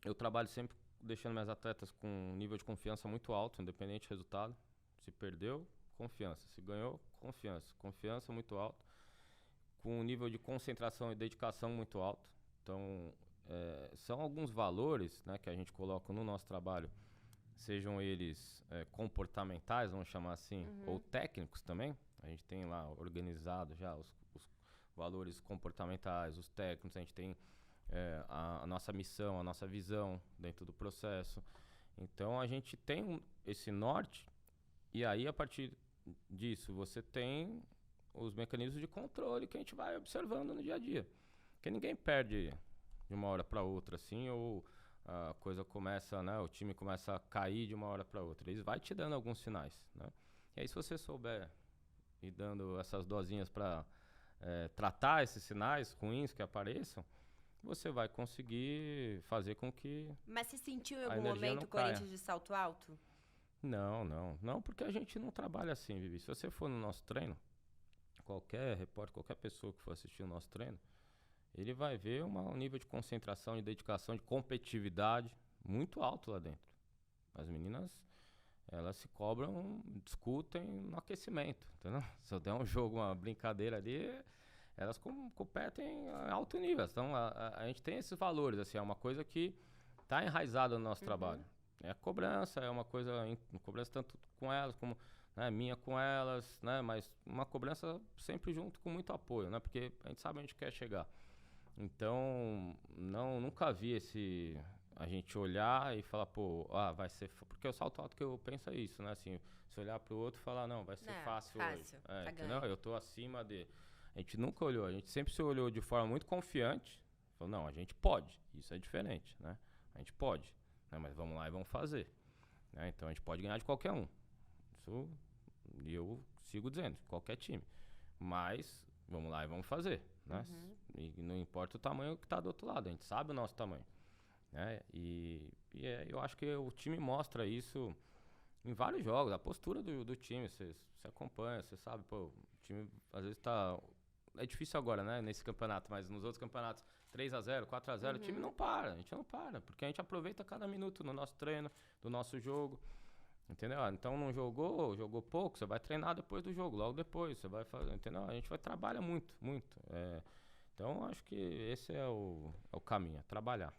eu trabalho sempre deixando minhas atletas com um nível de confiança muito alto, independente do resultado. Se perdeu, confiança. Se ganhou, confiança. Confiança muito alto, com um nível de concentração e dedicação muito alto. Então, são alguns valores, né, que a gente coloca no nosso trabalho, sejam eles comportamentais, vamos chamar assim, ou técnicos também. A gente tem lá organizado já os valores comportamentais, os técnicos, a gente tem a nossa missão, a nossa visão dentro do processo. Então a gente tem esse norte, e aí a partir disso você tem os mecanismos de controle que a gente vai observando no dia a dia. Porque ninguém perde de uma hora para outra, assim, ou a coisa começa, né, o time começa a cair de uma hora para outra. Eles vai te dando alguns sinais, né? E aí, se você souber ir dando essas dosinhas para tratar esses sinais ruins que apareçam, você vai conseguir fazer com que Mas você sentiu em a algum energia momento não o Corinthians caia. de salto alto? Não, porque a gente não trabalha assim, Vivi. Se você for no nosso treino, qualquer repórter, qualquer pessoa que for assistir o nosso treino, ele vai ver um nível de concentração, de dedicação, de competitividade muito alto lá dentro. As meninas, elas se cobram, discutem no aquecimento, entendeu? Se eu der um jogo, uma brincadeira ali, elas competem a alto nível. Então, a gente tem esses valores, assim, é uma coisa que está enraizada no nosso trabalho. É a cobrança, é uma coisa, cobrança tanto com elas como, né, minha com elas, né, mas uma cobrança sempre junto com muito apoio, né, porque a gente sabe onde a gente quer chegar. Então, nunca vi a gente olhar e falar, pô, vai ser, porque o salto alto que eu penso é isso, né, assim, se olhar pro outro e falar, não, vai ser fácil hoje. Tá Entendeu? Eu tô acima de... A gente nunca olhou, a gente sempre se olhou de forma muito confiante, falou, não, a gente pode, isso é diferente, né, a gente pode, né, mas vamos lá e vamos fazer, né, então a gente pode ganhar de qualquer um, isso, e eu sigo dizendo, qualquer time, mas vamos lá e vamos fazer, né, e não importa o tamanho que tá do outro lado, a gente sabe o nosso tamanho, né, eu acho que o time mostra isso em vários jogos, a postura do time, você acompanha, você sabe, pô, o time às vezes tá... É difícil agora, né, nesse campeonato, mas nos outros campeonatos, 3-0, 4-0, o time não para, a gente não para, porque a gente aproveita cada minuto no nosso treino, do nosso jogo, entendeu? Então não jogou pouco, você vai treinar depois do jogo, logo depois, você vai fazer, entendeu? A gente vai trabalhar muito, muito. Então acho que esse é o caminho, é trabalhar.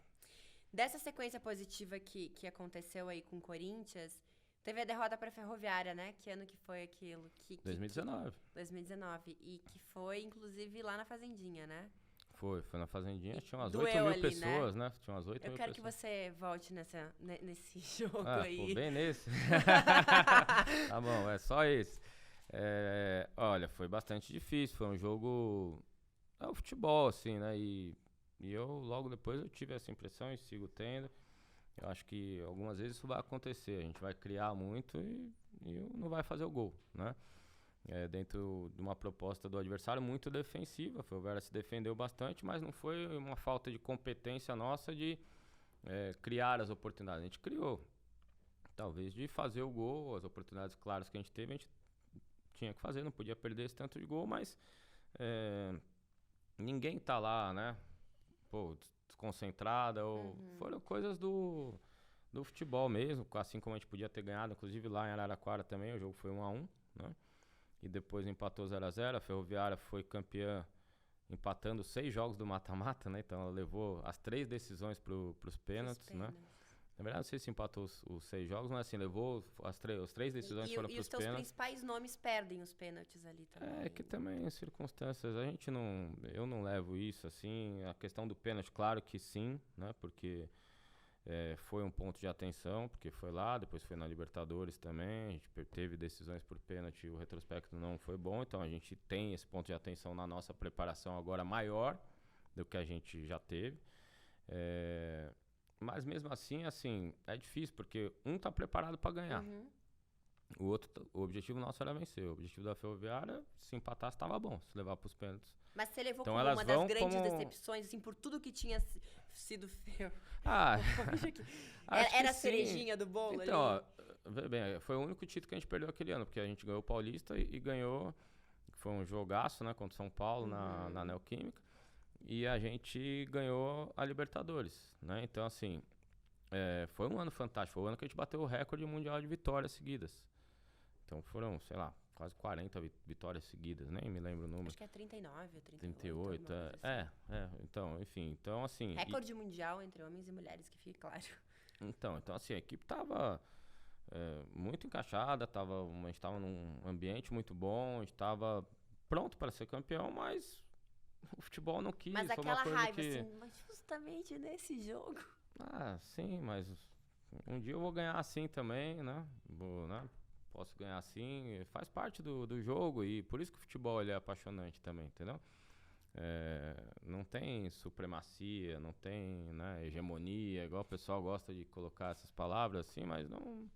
Dessa sequência positiva que aconteceu aí com o Corinthians, teve a derrota para a Ferroviária, né? Que ano que foi aquilo? 2019. 2019. E que foi, inclusive, lá na Fazendinha, né? Foi na Fazendinha. Tinha umas 8 Doeu mil ali, pessoas, né? Tinha umas 8 Eu mil quero pessoas. que você volte nesse jogo aí. Pô, bem nesse. Tá bom, é só esse. Olha, foi bastante difícil. Foi um jogo... É o futebol, assim, né? E eu, logo depois, eu tive essa impressão e sigo tendo. Eu acho que algumas vezes isso vai acontecer. A gente vai criar muito e não vai fazer o gol, né? Dentro de uma proposta do adversário muito defensiva. O Vera se defendeu bastante, mas não foi uma falta de competência nossa de criar as oportunidades. A gente criou. Talvez de fazer o gol, as oportunidades claras que a gente teve, a gente tinha que fazer, não podia perder esse tanto de gol, mas ninguém tá lá, né? Pô, desconcentrada, ou foram coisas do futebol mesmo, assim como a gente podia ter ganhado, inclusive lá em Araraquara também, o jogo foi 1-1, né? E depois empatou 0-0, a Ferroviária foi campeã empatando 6 jogos do mata-mata, né? Então ela levou as 3 decisões pros pênaltis, né? Na verdade, não sei se empatou os 6 jogos, mas assim, levou as 3 decisões foram pros pênaltis. E os teus principais nomes perdem os pênaltis ali também. Que também circunstâncias, eu não levo isso assim, a questão do pênalti, claro que sim, né, porque foi um ponto de atenção, porque foi lá, depois foi na Libertadores também, a gente teve decisões por pênalti, o retrospecto não foi bom, então a gente tem esse ponto de atenção na nossa preparação agora maior do que a gente já teve, mas mesmo assim, é difícil, porque um tá preparado para ganhar. O objetivo nosso era vencer. O objetivo da Ferroviária, se empatasse, estava bom. Se levar para os pênaltis. Mas você levou então, como uma das grandes decepções, assim, por tudo que tinha sido feio. Era a cerejinha do bolo ali? Então, vê bem, foi o único título que a gente perdeu aquele ano, porque a gente ganhou o Paulista e ganhou, foi um jogaço, né, contra o São Paulo na Neoquímica, e a gente ganhou a Libertadores, né, então assim, foi um ano fantástico, foi o ano que a gente bateu o recorde mundial de vitórias seguidas. Então foram, sei lá, quase 40 vitórias seguidas, nem me lembro o número. Acho que é 39 ou 38, então, enfim, então assim... Recorde mundial entre homens e mulheres, que fique claro. Então assim, a equipe tava muito encaixada, a gente tava num ambiente muito bom, a gente tava pronto para ser campeão, mas o futebol não quis. Mas foi aquela uma coisa raiva, que... assim, mas justamente nesse jogo... Sim, mas um dia eu vou ganhar assim também, né? posso ganhar assim, faz parte do jogo, e por isso que o futebol ele é apaixonante também, entendeu? Não tem supremacia, não tem, né, hegemonia, igual o pessoal gosta de colocar essas palavras assim, mas não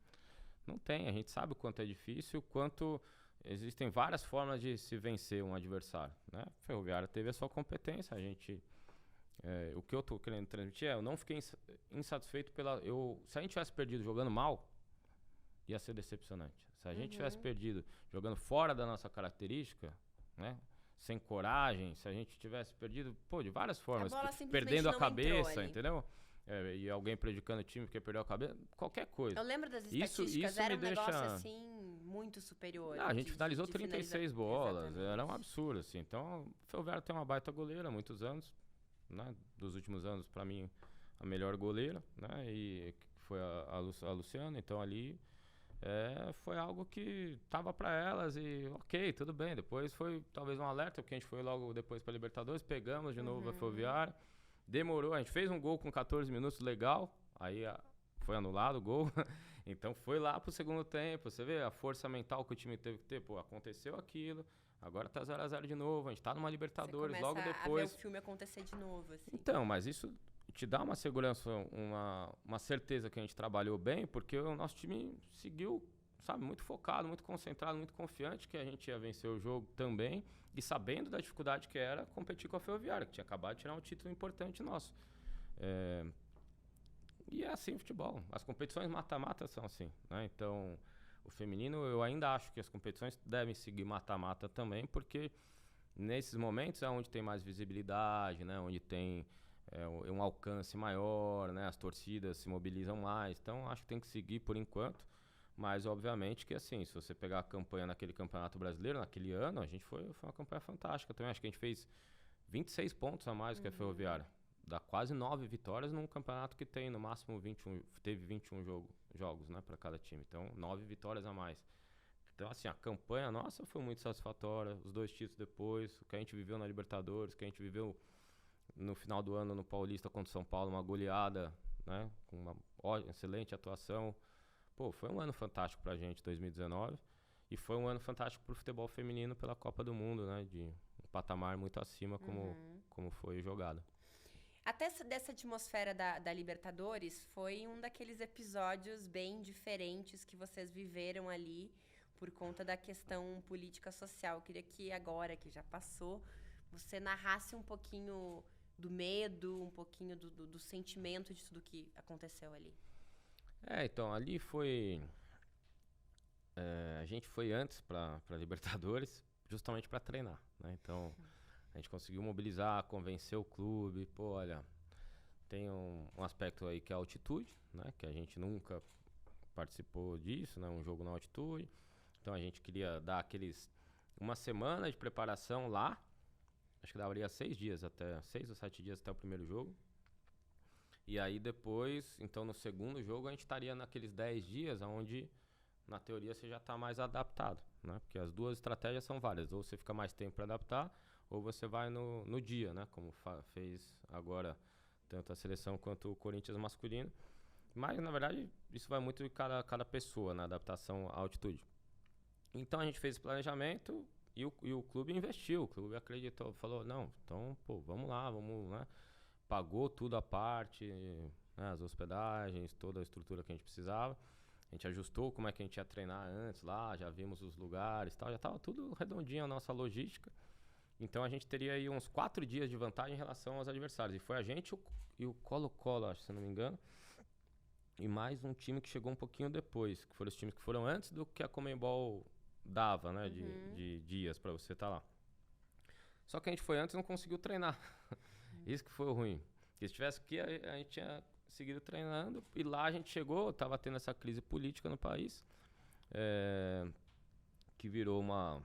tem. A gente sabe o quanto é difícil, o quanto existem várias formas de se vencer um adversário, né? A Ferroviária teve a sua competência, a gente... o que eu tô querendo transmitir eu não fiquei insatisfeito se a gente tivesse perdido jogando mal, ia ser decepcionante. Se a gente tivesse perdido jogando fora da nossa característica, né? Sem coragem, se a gente tivesse perdido, de várias formas, perdendo a cabeça, entendeu? E alguém prejudicando o time porque perdeu a cabeça, qualquer coisa. Eu lembro das estatísticas, era um negócio assim, muito superior. A gente finalizou 36 bolas, era um absurdo, assim. Então, o Ferroviária tem uma baita goleira há muitos anos, né? Dos últimos anos, pra mim, a melhor goleira, né? E foi a Luciana, então ali foi algo que tava pra elas e ok, tudo bem. Depois foi talvez um alerta, porque a gente foi logo depois pra Libertadores, pegamos de novo a Ferroviária. Demorou, a gente fez um gol com 14 minutos legal, aí foi anulado o gol, então foi lá pro segundo tempo, você vê a força mental que o time teve que ter, aconteceu aquilo, agora tá 0-0 de novo, a gente tá numa Libertadores, você logo depois... a ver o filme acontecer de novo, assim. Então, mas isso te dá uma segurança, uma certeza que a gente trabalhou bem, porque o nosso time seguiu, sabe, muito focado, muito concentrado, muito confiante que a gente ia vencer o jogo também, e sabendo da dificuldade que era competir com a Ferroviária, que tinha acabado de tirar um título importante nosso. E é assim o futebol. As competições mata-mata são assim, né? Então, o feminino, eu ainda acho que as competições devem seguir mata-mata também, porque nesses momentos é onde tem mais visibilidade, né? Onde tem um alcance maior, né? As torcidas se mobilizam mais. Então, acho que tem que seguir por enquanto. Mas, obviamente, que assim, se você pegar a campanha naquele Campeonato Brasileiro, naquele ano, foi uma campanha fantástica também. Acho que a gente fez 26 pontos a mais que a Ferroviária. Dá quase 9 vitórias num campeonato que tem, no máximo, 21. Teve 21 jogos, né, para cada time. Então, 9 vitórias a mais. Então, assim, a campanha nossa foi muito satisfatória. Os 2 títulos depois, o que a gente viveu na Libertadores, o que a gente viveu no final do ano no Paulista contra o São Paulo, uma goleada, né, com uma excelente atuação. Foi um ano fantástico pra gente, 2019, e foi um ano fantástico pro futebol feminino pela Copa do Mundo, né, de um patamar muito acima como foi jogado. Até dessa atmosfera da Libertadores, foi um daqueles episódios bem diferentes que vocês viveram ali por conta da questão política social. Eu queria que agora, que já passou, você narrasse um pouquinho do medo, um pouquinho do sentimento de tudo que aconteceu ali. Então, ali foi... a gente foi antes pra Libertadores justamente para treinar, né? Então, a gente conseguiu mobilizar, convencer o clube. Olha, tem um aspecto aí que é a altitude, né? Que a gente nunca participou disso, né? Um jogo na altitude. Então, a gente queria dar uma semana de preparação lá. Acho que daria 6 ou 7 dias até o primeiro jogo. E aí depois, então no segundo jogo, a gente estaria naqueles 10 dias, onde na teoria você já está mais adaptado, né? Porque as duas estratégias são várias, ou você fica mais tempo para adaptar, ou você vai no dia, né? Como fez agora tanto a seleção quanto o Corinthians masculino. Mas na verdade isso vai muito de cada pessoa na adaptação à altitude. Então a gente fez esse planejamento e o clube investiu, o clube acreditou, falou, não, então vamos lá, né? Pagou tudo à parte, né, as hospedagens, toda a estrutura que a gente precisava. A gente ajustou como é que a gente ia treinar antes lá, já vimos os lugares e tal, já estava tudo redondinho a nossa logística. Então a gente teria aí uns 4 dias de vantagem em relação aos adversários. E foi a gente e o Colo-Colo, acho, se não me engano, e mais um time que chegou um pouquinho depois, que foram os times que foram antes do que a Conmebol dava, né, de dias para você estar lá. Só que a gente foi antes e não conseguiu treinar. Isso que foi ruim. Porque se tivesse aqui, a gente tinha seguido treinando. E lá a gente chegou, estava tendo essa crise política no país, que virou uma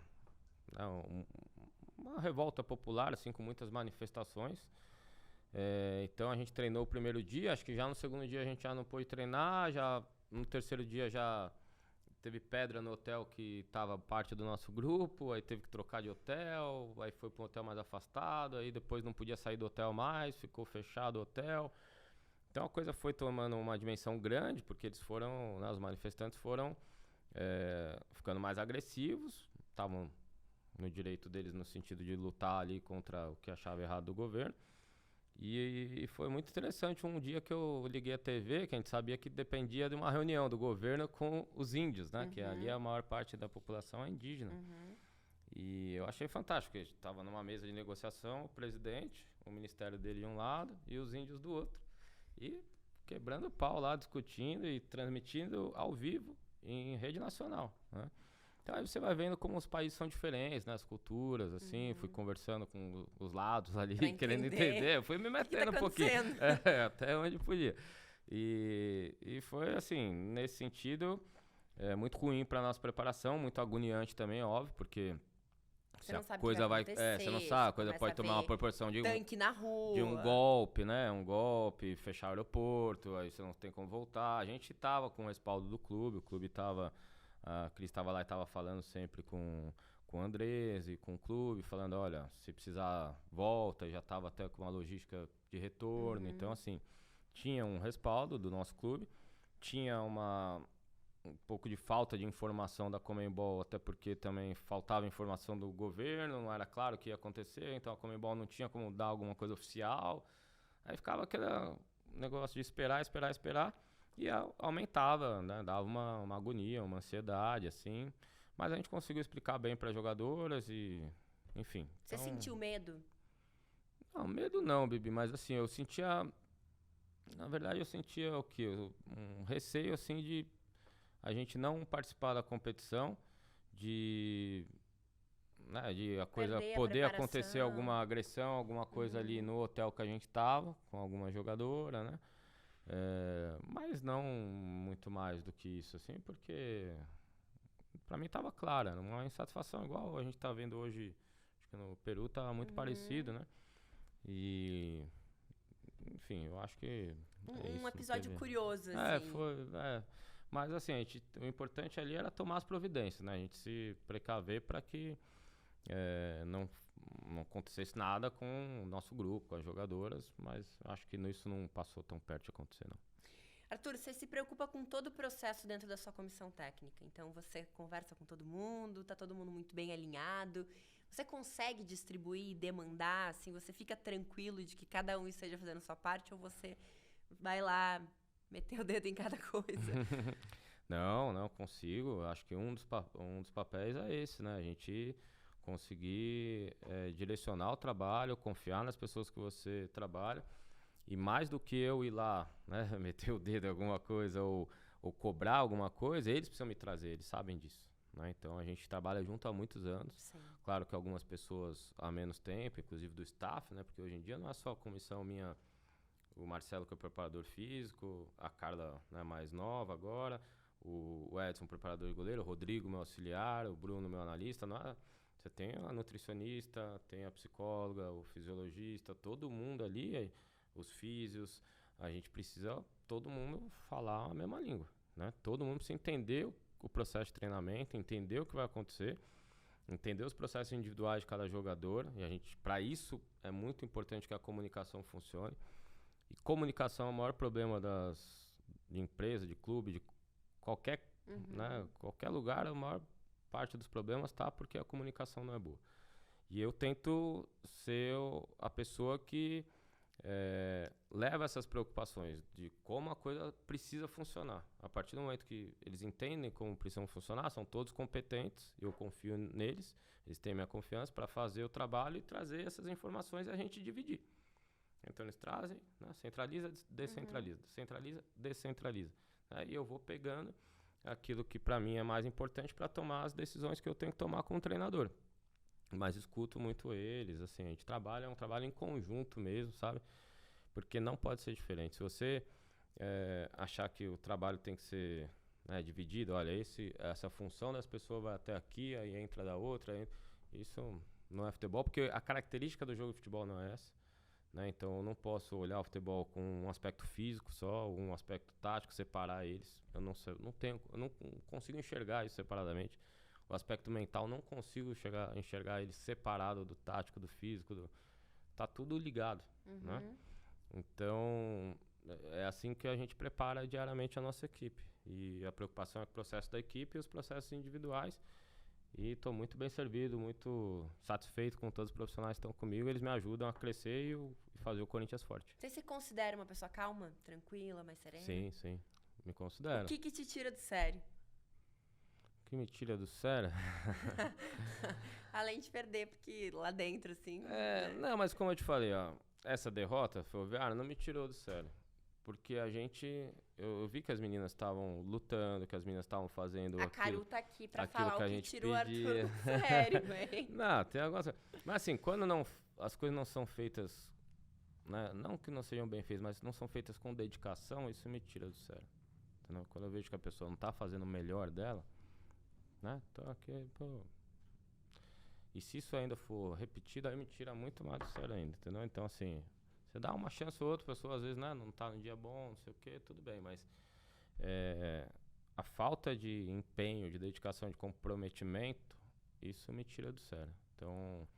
revolta popular, assim, com muitas manifestações. Então a gente treinou o primeiro dia, acho que já no segundo dia a gente já não pôde treinar, já no terceiro dia já teve pedra no hotel que estava parte do nosso grupo, aí teve que trocar de hotel, aí foi para um hotel mais afastado, aí depois não podia sair do hotel mais, ficou fechado o hotel. Então a coisa foi tomando uma dimensão grande, porque eles foram, né, os manifestantes foram ficando mais agressivos, estavam no direito deles no sentido de lutar ali contra o que achava errado do governo. E foi muito interessante um dia que eu liguei a TV, que a gente sabia que dependia de uma reunião do governo com os índios, né? Que ali a maior parte da população é indígena. E eu achei fantástico, a gente estava numa mesa de negociação, o presidente, o ministério dele de um lado e os índios do outro. E quebrando o pau lá, discutindo e transmitindo ao vivo em rede nacional, né? Então aí você vai vendo como os países são diferentes, né? As culturas, assim, fui conversando com os lados ali, querendo entender. Eu fui me metendo um pouquinho. Até onde podia. E foi assim, nesse sentido, muito ruim para nossa preparação, muito agoniante também, óbvio, porque você não sabe o que vai acontecer, você não sabe, a coisa pode tomar uma proporção de tanque na rua, de um golpe, né? Um golpe, fechar o aeroporto, aí você não tem como voltar. A gente tava com o respaldo do clube, o clube tava... A Cris estava lá e estava falando sempre com o Andrés e com o clube, falando, olha, se precisar, volta, já estava até com uma logística de retorno. Então, assim, tinha um respaldo do nosso clube, tinha um pouco de falta de informação da Conmebol, até porque também faltava informação do governo, não era claro o que ia acontecer, então a Conmebol não tinha como dar alguma coisa oficial. Aí ficava aquele negócio de esperar. E aumentava, né? Dava uma agonia, uma ansiedade, assim. Mas a gente conseguiu explicar bem para as jogadoras e, enfim. Você sentiu medo? Não, medo não, Bibi, mas assim, eu sentia... Na verdade, eu sentia o quê? Um receio, assim, de a gente não participar da competição, de a coisa poder acontecer alguma agressão, alguma coisa ali no hotel que a gente tava, com alguma jogadora, né? Mas não muito mais do que isso, assim, porque pra mim tava clara, uma insatisfação igual a gente tá vendo hoje, acho que no Peru tá muito parecido, né? E, enfim, eu acho que um episódio curioso, assim. Mas assim, o importante ali era tomar as providências, né? A gente se precaver para que não acontecesse nada com o nosso grupo, com as jogadoras, mas acho que isso não passou tão perto de acontecer, não. Arthur, você se preocupa com todo o processo dentro da sua comissão técnica, então você conversa com todo mundo, tá todo mundo muito bem alinhado, você consegue distribuir e demandar, assim, você fica tranquilo de que cada um esteja fazendo a sua parte, ou você vai lá meter o dedo em cada coisa? Não consigo, acho que um dos papéis é esse, né, a gente conseguir direcionar o trabalho, confiar nas pessoas que você trabalha. E mais do que eu ir lá, né, meter o dedo em alguma coisa ou cobrar alguma coisa, eles precisam me trazer, eles sabem disso, né? Então a gente trabalha junto há muitos anos. Sim. Claro que algumas pessoas há menos tempo, inclusive do staff, né? Porque hoje em dia não é só a comissão minha, o Marcelo que é o preparador físico, a Carla, né, mais nova agora, o Edson, preparador de goleiro, o Rodrigo, meu auxiliar, o Bruno, meu analista, não é? Você tem a nutricionista, tem a psicóloga, o fisiologista, todo mundo ali, os físios, a gente precisa todo mundo falar a mesma língua, né? Todo mundo precisa entender o processo de treinamento, entender o que vai acontecer, entender os processos individuais de cada jogador, e a gente, para isso, é muito importante que a comunicação funcione. E comunicação é o maior problema de empresa, de clube, de qualquer, né, qualquer lugar, a maior parte dos problemas está porque a comunicação não é boa. E eu tento ser a pessoa que leva essas preocupações de como a coisa precisa funcionar. A partir do momento que eles entendem como precisam funcionar, são todos competentes, eu confio neles, eles têm minha confiança para fazer o trabalho e trazer essas informações e a gente dividir. Então eles trazem, né, centraliza, descentraliza, centraliza, descentraliza. Aí eu vou pegando aquilo que para mim é mais importante para tomar as decisões que eu tenho que tomar como treinador. Mas escuto muito eles, assim, a gente trabalha, é um trabalho em conjunto mesmo, sabe? Porque não pode ser diferente. Se você achar que o trabalho tem que ser, né, dividido, olha, essa função das pessoas vai até aqui, aí entra da outra, isso não é futebol, porque a característica do jogo de futebol não é essa, né? Então eu não posso olhar o futebol com um aspecto físico só, um aspecto tático, separar eles. Eu não consigo enxergar isso separadamente. O aspecto mental, não consigo enxergar ele separado do tático, do físico. Tá tudo ligado, né? Então, é assim que a gente prepara diariamente a nossa equipe. E a preocupação é com o processo da equipe e os processos individuais. E estou muito bem servido, muito satisfeito com todos os profissionais que estão comigo. Eles me ajudam a crescer e fazer o Corinthians forte. Você se considera uma pessoa calma, tranquila, mais serena? Sim, me considero. O que te tira do sério? O que me tira do sério? Além de perder, porque lá dentro, assim... Não, mas como eu te falei, ó, essa derrota ferroviária não me tirou do sério. Porque a gente... Eu vi que as meninas estavam lutando, que as meninas estavam fazendo A Caru tá aqui pra aquilo falar que a o que gente tirou o Arthur pedia. do sério, hein? Não, tem algumas... Mas assim, quando não, as coisas não são feitas... Né, não que não sejam bem feitas, mas não são feitas com dedicação, isso me tira do sério. Entendeu? Quando eu vejo que a pessoa não tá fazendo o melhor dela, né? Então aqui, pô... E se isso ainda for repetido, aí me tira muito mais do sério ainda, entendeu? Então assim... Você dá uma chance ou outra, a pessoa às vezes, né, não tá num dia bom, não sei o que, tudo bem, mas a falta de empenho, de dedicação, de comprometimento, isso me tira do sério. Então,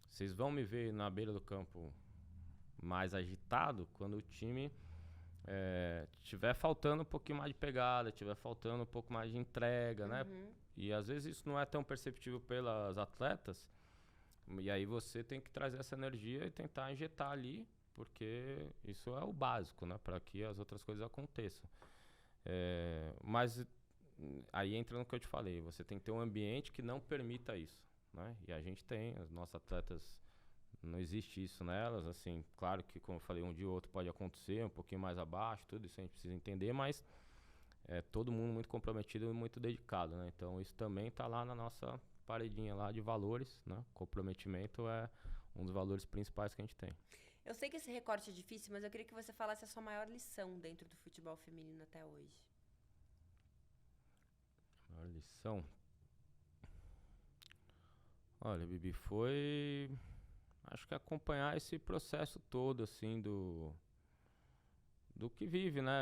vocês vão me ver na beira do campo mais agitado quando o time tiver faltando um pouquinho mais de pegada, tiver faltando um pouco mais de entrega, né? E às vezes isso não é tão perceptível pelas atletas, e aí você tem que trazer essa energia e tentar injetar ali, porque isso é o básico, né, para que as outras coisas aconteçam. Mas aí entra no que eu te falei, você tem que ter um ambiente que não permita isso, né? E a gente tem, as nossas atletas, não existe isso nelas, assim, claro que, como eu falei, um dia ou outro pode acontecer, um pouquinho mais abaixo, tudo isso a gente precisa entender, mas todo mundo muito comprometido e muito dedicado, né? Então isso também está lá na nossa paredinha lá de valores, né? Comprometimento é um dos valores principais que a gente tem. Eu sei que esse recorte é difícil, mas eu queria que você falasse a sua maior lição dentro do futebol feminino até hoje. Maior lição? Olha, Bibi, foi... Acho que acompanhar esse processo todo, assim, do que vive, né?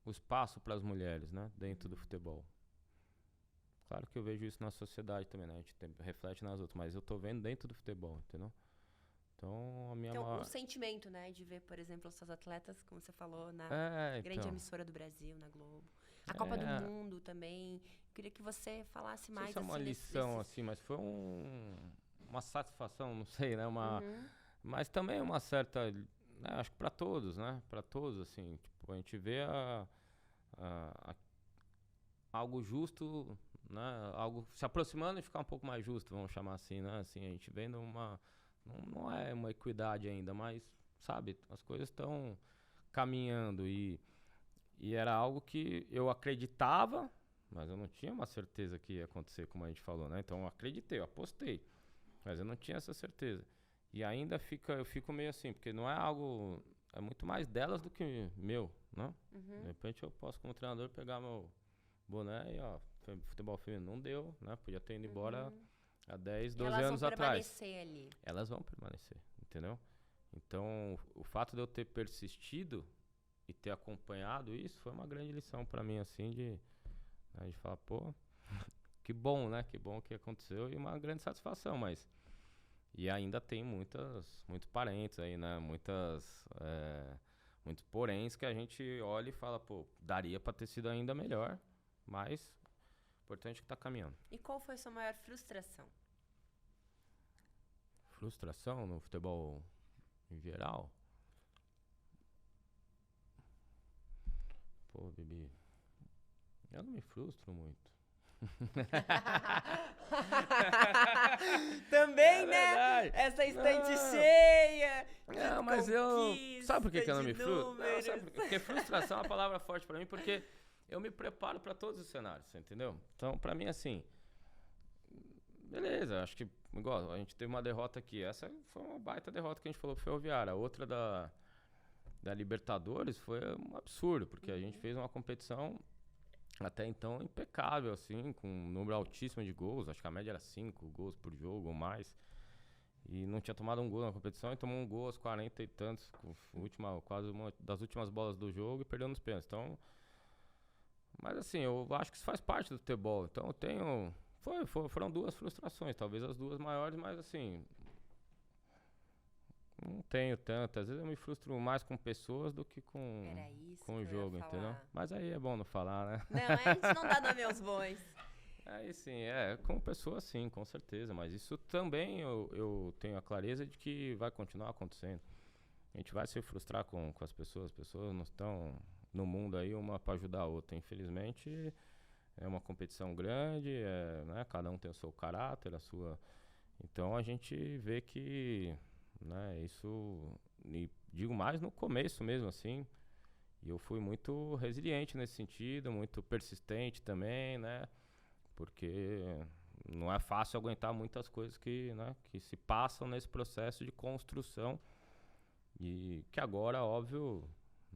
O espaço para as mulheres, né? Dentro do futebol. Claro que eu vejo isso na sociedade também, né? A gente reflete nas outras, mas eu tô vendo dentro do futebol, entendeu? Então, o sentimento, né, de ver, por exemplo, os seus atletas, como você falou, na grande emissora do Brasil, na Globo. A Copa do Mundo também. Eu queria que você falasse mais. Isso é uma lição, assim, mas foi uma satisfação, não sei, né? Mas também uma certa, né, acho que para todos, né? Para todos, assim, tipo, a gente vê algo justo, né? Algo se aproximando e ficar um pouco mais justo, vamos chamar assim, né? Assim, a gente vendo não é uma equidade ainda, mas, sabe, as coisas estão caminhando e era algo que eu acreditava, mas eu não tinha uma certeza que ia acontecer, como a gente falou, né? Então eu acreditei, eu apostei, mas eu não tinha essa certeza. E ainda eu fico meio assim, porque não é algo, é muito mais delas do que meu, né? De repente eu posso, como treinador, pegar meu boné e, ó, futebol feminino não deu, né? Podia ter ido embora há 10, 12 anos atrás. Elas vão permanecer ali. Elas vão permanecer, entendeu? Então, o fato de eu ter persistido e ter acompanhado isso foi uma grande lição pra mim, assim, de falar, pô, que bom, né? Que bom que aconteceu e uma grande satisfação, mas... E ainda tem muitos parentes aí, né? Muitos poréns que a gente olha e fala, pô, daria pra ter sido ainda melhor, mas... Importante que tá caminhando. E qual foi a sua maior frustração? Frustração no futebol em geral? Pô, Bibi, eu não me frustro muito. Também, né? Essa estante cheia. Não, mas sabe por que eu não me frustro? Porque frustração é uma palavra forte pra mim, porque eu me preparo pra todos os cenários, você entendeu? Então, pra mim, assim, beleza, acho que, igual, a gente teve uma derrota aqui. Essa foi uma baita derrota que a gente falou pro Ferroviária. A outra da Libertadores foi um absurdo, porque a gente fez uma competição até então impecável, assim, com um número altíssimo de gols. Acho que a média era 5 gols por jogo ou mais. E não tinha tomado um gol na competição e tomou um gol aos 40 e tantos, quase uma das últimas bolas do jogo e perdeu nos pênaltis. Então, mas assim, eu acho que isso faz parte do futebol. Então eu tenho... Foram 2 frustrações, talvez as 2 maiores, mas assim... Não tenho tanto. Às vezes eu me frustro mais com pessoas do que com o jogo, entendeu? Mas aí é bom não falar, né? Não, a gente não dá nome aos bois. Aí sim, com pessoas sim, com certeza. Mas isso também eu tenho a clareza de que vai continuar acontecendo. A gente vai se frustrar com as pessoas não estão no mundo aí uma para ajudar a outra. Infelizmente, é uma competição grande, né? Cada um tem o seu caráter, a sua. Então a gente vê que, né, isso, e digo mais no começo mesmo, assim, e eu fui muito resiliente nesse sentido, muito persistente também, né, porque não é fácil aguentar muitas coisas né, que se passam nesse processo de construção e que agora, óbvio,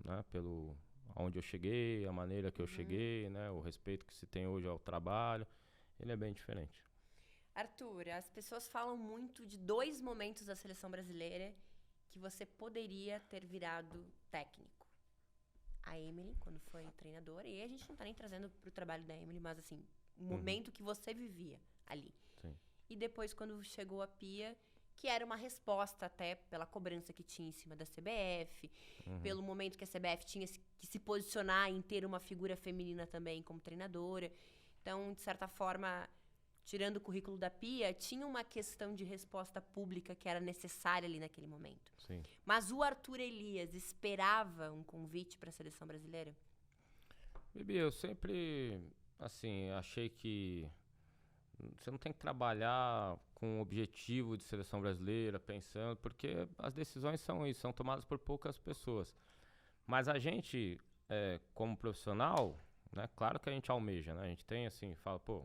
né, pelo onde eu cheguei, a maneira que eu cheguei, né, o respeito que se tem hoje ao trabalho, ele é bem diferente. Arthur, as pessoas falam muito de 2 momentos da seleção brasileira que você poderia ter virado técnico. A Emily, quando foi treinadora, e a gente não tá nem trazendo pro trabalho da Emily, mas assim, o momento que você vivia ali. Sim. E depois, quando chegou a Pia, que era uma resposta até pela cobrança que tinha em cima da CBF, pelo momento que a CBF tinha que se posicionar em ter uma figura feminina também como treinadora. Então, de certa forma, tirando o currículo da Pia, tinha uma questão de resposta pública que era necessária ali naquele momento. Sim. Mas o Arthur Elias esperava um convite para a seleção brasileira? Bibi, eu sempre, assim, achei que você não tem que trabalhar com o objetivo de seleção brasileira, pensando, porque as decisões são isso, são tomadas por poucas pessoas. Mas a gente, como profissional, né, claro que a gente almeja, né? A gente tem, assim, fala, pô,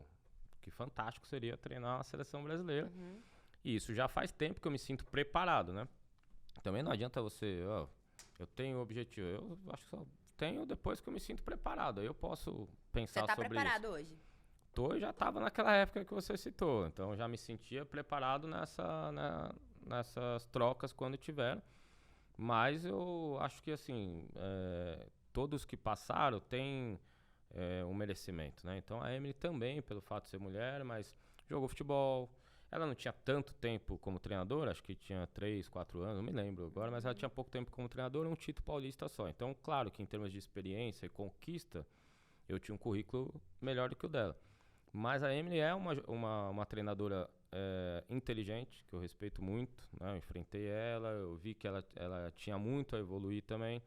que fantástico seria treinar a seleção brasileira. E isso já faz tempo que eu me sinto preparado, né? Também não adianta você, eu tenho o objetivo, eu acho que só tenho depois que eu me sinto preparado. Aí eu posso pensar sobre isso. Você tá preparado hoje? Eu já estava naquela época que você citou, então eu já me sentia preparado nessas trocas quando tiveram. Mas eu acho que, assim, todos que passaram têm um merecimento, né? Então a Emily também, pelo fato de ser mulher, mas jogou futebol. Ela não tinha tanto tempo como treinadora, acho que tinha 3, 4 anos, não me lembro agora, mas ela tinha pouco tempo como treinadora, um título paulista só. Então, claro que em termos de experiência e conquista, eu tinha um currículo melhor do que o dela. Mas a Emily é uma treinadora inteligente, que eu respeito muito, né? Eu enfrentei ela, eu vi que ela tinha muito a evoluir também.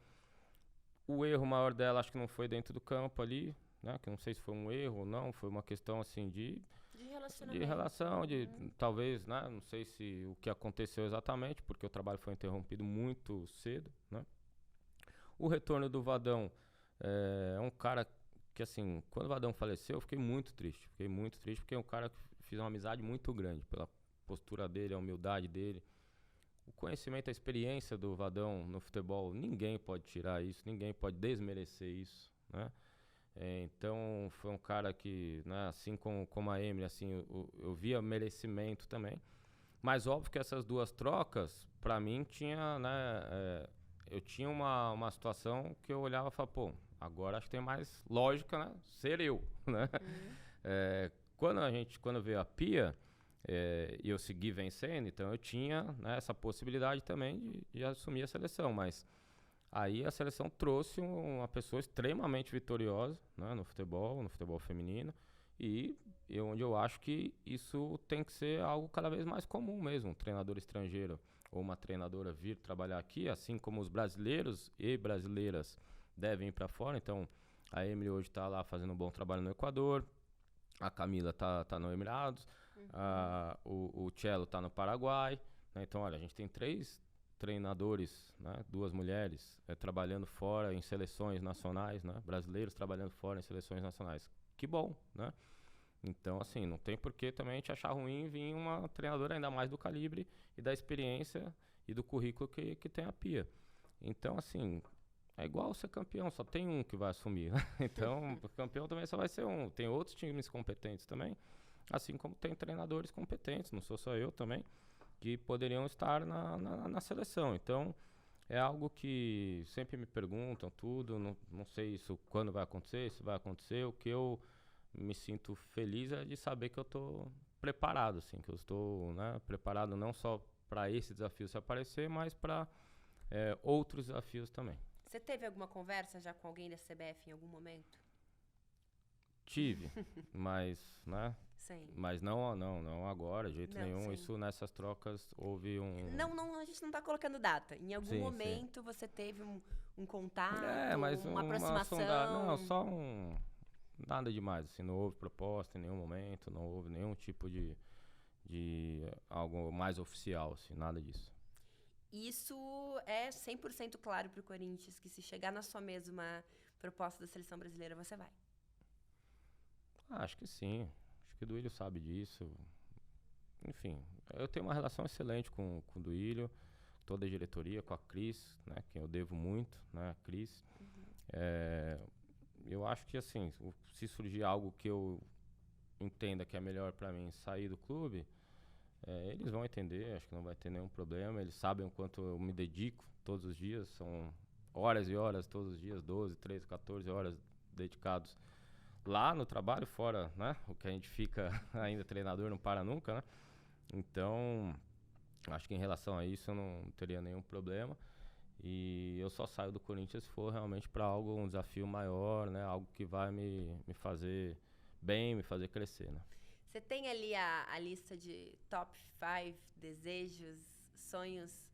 O erro maior dela acho que não foi dentro do campo ali, né? Que eu não sei se foi um erro ou não, foi uma questão assim de relação, talvez, né? Não sei se o que aconteceu exatamente, porque o trabalho foi interrompido muito cedo, né? O retorno do Vadão é um cara que, assim, quando o Vadão faleceu, eu fiquei muito triste. Porque é um cara que fiz uma amizade muito grande pela postura dele, a humildade dele. O conhecimento, a experiência do Vadão no futebol, ninguém pode tirar isso, ninguém pode desmerecer isso, né? Então, foi um cara que, né, assim como a Emily, assim, eu via merecimento também. Mas óbvio que essas duas trocas, pra mim, tinha, né, eu tinha uma situação que eu olhava e falava, pô, agora acho que tem mais lógica, né, ser eu, né? Quando veio a Pia, e eu segui vencendo, então eu tinha, né, essa possibilidade também de assumir a seleção, mas aí a seleção trouxe uma pessoa extremamente vitoriosa, né, no futebol feminino, e onde eu acho que isso tem que ser algo cada vez mais comum mesmo, um treinador estrangeiro ou uma treinadora vir trabalhar aqui, assim como os brasileiros e brasileiras devem ir para fora. Então a Emily hoje está lá fazendo um bom trabalho no Equador, a Camila tá no Emirados, o Cello tá no Paraguai, né? Então, olha, a gente tem 3 treinadores, né? 2 mulheres trabalhando fora em seleções nacionais, né? Brasileiros trabalhando fora em seleções nacionais. Que bom, né? Então, assim, não tem por que também a gente achar ruim vir uma treinadora ainda mais do calibre e da experiência e do currículo que tem a Pia. Então, assim, é igual ser campeão, só tem um que vai assumir, né? Então, campeão também só vai ser um. Tem outros times competentes também, assim como tem treinadores competentes, não sou só eu também, que poderiam estar na seleção. Então, é algo que sempre me perguntam tudo, não sei isso quando vai acontecer, se vai acontecer. O que eu me sinto feliz é de saber que eu estou preparado, assim, que eu estou, né, preparado não só para esse desafio se aparecer, mas para outros desafios também. Você teve alguma conversa já com alguém da CBF em algum momento? Tive, mas, né? Sim. Mas não agora, de jeito nenhum. Sim. Isso nessas trocas houve um... Não, a gente não tá colocando data. Em algum momento você teve um contato, mas uma aproximação? Não, só um... Nada demais, assim, não houve proposta em nenhum momento, não houve nenhum tipo de algo mais oficial, assim, nada disso. Isso é 100% claro pro Corinthians, que se chegar na sua mesa uma proposta da seleção brasileira, você vai? Acho que sim. Acho que o Duílio sabe disso. Enfim, eu tenho uma relação excelente com o Duílio, toda a diretoria, com a Cris, né, quem eu devo muito, né, a Cris. Eu acho que, assim, se surgir algo que eu entenda que é melhor para mim sair do clube, eles vão entender, acho que não vai ter nenhum problema. Eles sabem o quanto eu me dedico todos os dias, são horas e horas todos os dias, 12, 13, 14 horas dedicados lá no trabalho, fora, né, o que a gente fica ainda treinador, não para nunca, né? Então, acho que em relação a isso eu não teria nenhum problema. E eu só saio do Corinthians se for realmente para um desafio maior, né? Algo que vai me fazer bem, me fazer crescer, né? Você tem ali a lista de top 5 desejos, sonhos,